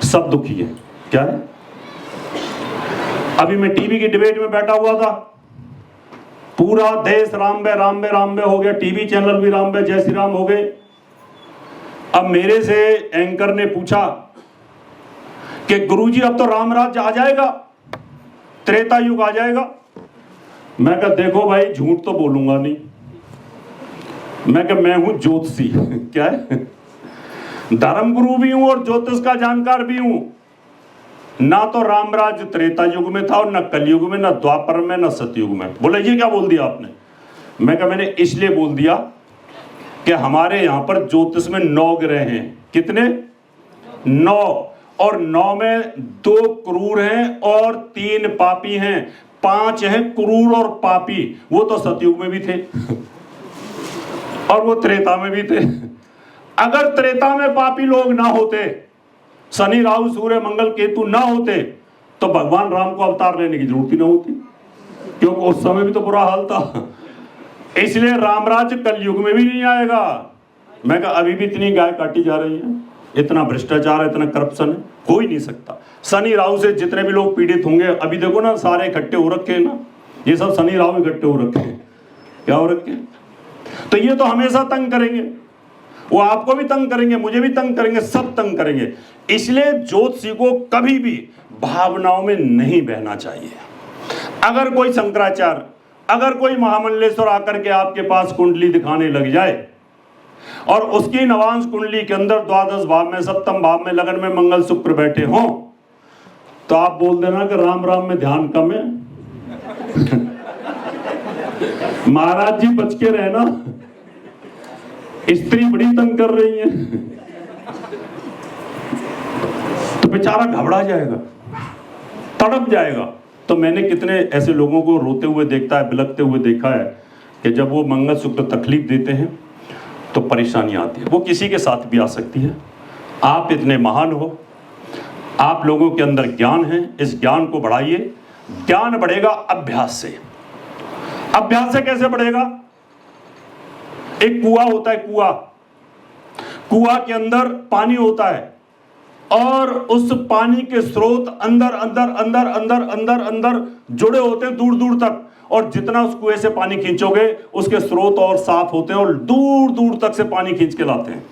सब दुखी है। क्या है? अभी मैं टीवी की डिबेट में बैठा हुआ था, पूरा देश रामबे रामबे रामबे हो गया, टीवी चैनल भी रामबे जय श्री राम हो गए। अब मेरे से एंकर ने पूछा कि गुरुजी अब तो राम राज्य आ जाएगा, त्रेता युग आ जाएगा। मैं कहा देखो भाई, झूठ तो बोलूंगा नहीं। मैं कहा मैं हूं ज्योतिषी। क्या है? धर्म गुरु भी हूं और ज्योतिष का जानकार भी हूं। ना तो रामराज त्रेता युग में था और न कलयुग में, न द्वापर में, न सतयुग में। बोले ये क्या बोल दिया आपने? मैं कहा मैंने इसलिए बोल दिया कि हमारे यहां पर ज्योतिष में 9 ग्रह हैं। कितने? 9, और 9 में 2 क्रूर हैं और 3 पापी हैं। 5 हैं क्रूर और पापी। वो तो सतयुग में भी थे और वो त्रेता में भी थे। अगर त्रेता में पापी लोग ना होते, शनि राहु सूर्य मंगल केतु ना होते, तो भगवान राम को अवतार लेने की जरूरत ही ना होती, क्योंकि उस समय भी तो बुरा हाल था। इसलिए रामराज कलयुग में भी नहीं आएगा। मैं कहा अभी भी इतनी गाय काटी जा रही है, इतना भ्रष्टाचार है, इतना करप्शन है, हो ही नहीं सकता। शनि राहु से जितने भी लोग पीड़ित होंगे, अभी देखो ना सारे इकट्ठे हो रखे हैं ना, ये सब शनि राहु इकट्ठे हो रखे हैं। क्या हो रखे हैं? तो ये तो हमेशा तंग करेंगे, वो आपको भी तंग करेंगे, मुझे भी तंग करेंगे, सब तंग करेंगे। इसलिए ज्योतिषी को कभी भी भावनाओं में नहीं बहना चाहिए। अगर कोई शंकराचार्य, अगर कोई महामंडलेश्वर आकर के आपके पास कुंडली दिखाने लग जाए और उसकी नवांश कुंडली के अंदर 12 भाव में, 7वें भाव में, लगन में मंगल शुक्र बैठे हों, तो आप बोल देना कि राम राम में ध्यान कम है। महाराज जी बच के रहना, स्त्री बड़ी तंग कर रही है। तो बेचारा घबरा जाएगा, तड़प जाएगा। तो मैंने कितने ऐसे लोगों को रोते हुए देखता है, बिलखते हुए देखा है कि जब वो मंगल शुक्र तकलीफ देते हैं तो परेशानी आती है। वो किसी के साथ भी आ सकती है। आप इतने महान हो, आप लोगों के अंदर ज्ञान है, इस ज्ञान को बढ़ाइए। ज्ञान बढ़ेगा अभ्यास से। अभ्यास से कैसे बढ़ेगा? एक कुआं होता है, कुआं के अंदर पानी होता है और उस पानी के स्रोत अंदर अंदर अंदर अंदर अंदर अंदर जुड़े होते हैं दूर दूर तक, और जितना उस कुएं से पानी खींचोगे उसके स्रोत और साफ होते हैं और दूर दूर तक से पानी खींच के लाते हैं।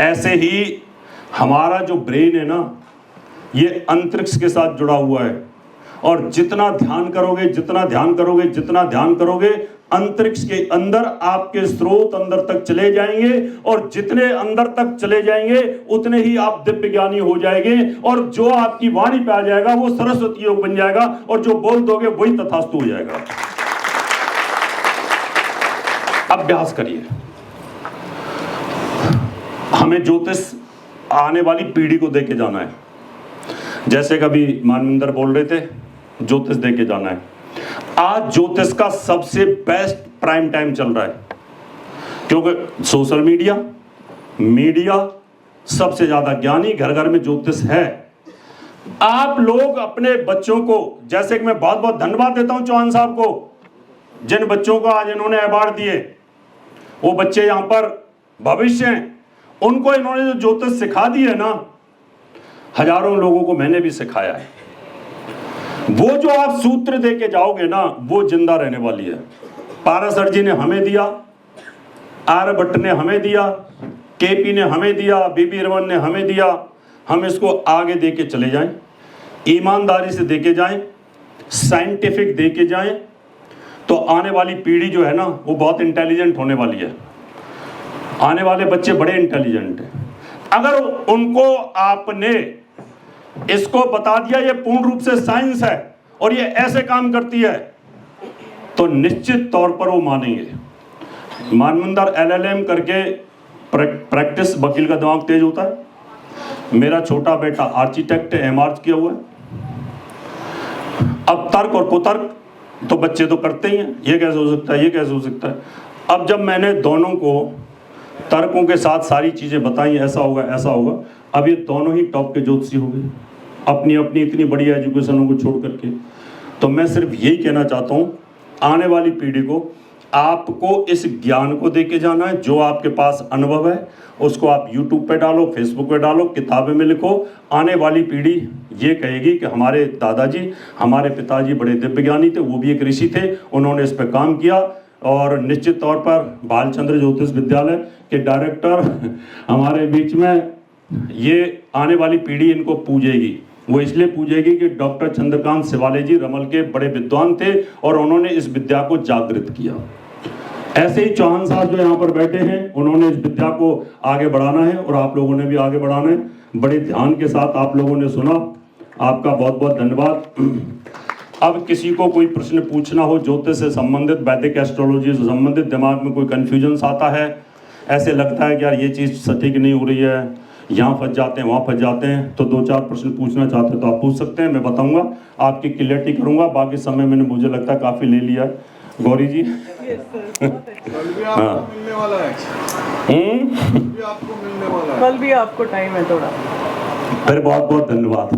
ऐसे ही हमारा जो ब्रेन है ना, ये अंतरिक्ष के साथ जुड़ा हुआ है, और जितना ध्यान करोगे, जितना ध्यान करोगे, जितना ध्यान करोगे, अंतरिक्ष के अंदर आपके स्रोत अंदर तक चले जाएंगे, और जितने अंदर तक चले जाएंगे उतने ही आप दिव्य ज्ञानी हो जाएंगे, और जो आपकी वाणी पे आ जाएगा वो सरस्वती योग बन जाएगा, और जो बोल दोगे वही तथास्तु हो जाएगा। अभ्यास करिए। हमें ज्योतिष आने वाली पीढ़ी को देके जाना है। जैसे कभी मानविंदर बोल रहे थे ज्योतिष देके जाना है। आज ज्योतिष का सबसे बेस्ट प्राइम टाइम चल रहा है, क्योंकि सोशल मीडिया सबसे ज्यादा ज्ञानी घर घर में ज्योतिष है। आप लोग अपने बच्चों को, जैसे कि मैं बहुत बहुत धन्यवाद देता हूं चौहान साहब को, जिन बच्चों को आज इन्होंने अवार्ड दिए, वो बच्चे यहां पर भविष्य हैं। उनको इन्होंने जो ज्योतिष सिखा दी है ना, हजारों लोगों को मैंने भी सिखाया है। वो जो आप सूत्र दे के जाओगे ना, वो जिंदा रहने वाली है। पाराशर जी ने हमें दिया, आर्यभट्ट ने हमें दिया, केपी ने हमें दिया, बीबी रमन ने हमें दिया। हम इसको आगे दे के चले जाएं, ईमानदारी से दे के जाएं, साइंटिफिक दे के जाएं, तो आने वाली पीढ़ी जो है ना वो बहुत इंटेलिजेंट होने वाली है। आने वाले बच्चे बड़े इंटेलिजेंट हैं। अगर उनको आपने इसको बता दिया ये पूर्ण रूप से साइंस है और ये ऐसे काम करती है, तो निश्चित तौर पर वो मानेंगे। मानवंदर LLM करके प्रैक्टिस, वकील का दिमाग तेज होता है। मेरा छोटा बेटा आर्किटेक्ट है, MArch किया हुआ है। अब तर्क और कुतर्क तो बच्चे तो करते ही हैं, ये कैसे हो सकता है, ये कैसे हो सकता है। अब जब मैंने दोनों को तर्कों के साथ सारी चीजें बताई, ऐसा होगा ऐसा होगा, अब ये दोनों ही टॉप के ज्योतिषी हो गए अपनी अपनी इतनी बड़ी एजुकेशनों को छोड़ करके। तो मैं सिर्फ यही कहना चाहता हूँ, आने वाली पीढ़ी को आपको इस ज्ञान को देके जाना है। जो आपके पास अनुभव है उसको आप YouTube पे डालो, Facebook पे डालो, किताबें में लिखो। आने वाली पीढ़ी ये कहेगी कि हमारे दादाजी, हमारे पिताजी बड़े दिव्य ज्ञानी थे, वो भी एक ऋषि थे, उन्होंने इस पर काम किया। और निश्चित तौर पर बालचंद्र ज्योतिष विद्यालय के डायरेक्टर हमारे बीच में, ये आने वाली पीढ़ी इनको पूजेगी। वो इसलिए पूजेगी कि डॉक्टर चंद्रकांत शिवाले जी रमल के बड़े विद्वान थे और उन्होंने इस विद्या को जागृत किया। ऐसे ही चौहान साहब जो यहाँ पर बैठे हैं, उन्होंने इस विद्या को आगे बढ़ाना है और आप लोगों ने भी आगे बढ़ाना है। बड़े ध्यान के साथ आप लोगों ने सुना, आपका बहुत बहुत धन्यवाद। अब किसी को कोई प्रश्न पूछना हो ज्योतिष से संबंधित, वैदिक एस्ट्रोलॉजी से संबंधित, दिमाग में कोई कन्फ्यूजन आता है, ऐसे लगता है कि यार ये चीज़ सटीक नहीं हो रही है, यहाँ फंस जाते हैं, वहाँ फंस जाते हैं, तो 2-4 प्रश्न पूछना चाहते हैं तो आप पूछ सकते हैं। मैं बताऊंगा, आपकी क्लियरिटी करूंगा। बाकी समय मैंने, मुझे लगता है काफ़ी ले लिया है। गौरी जी, कल भी आपको मिलने वाला है। कल भी आपको मिलने वाला है। कल भी आपको टाइम है थोड़ा। फिर बहुत बहुत धन्यवाद।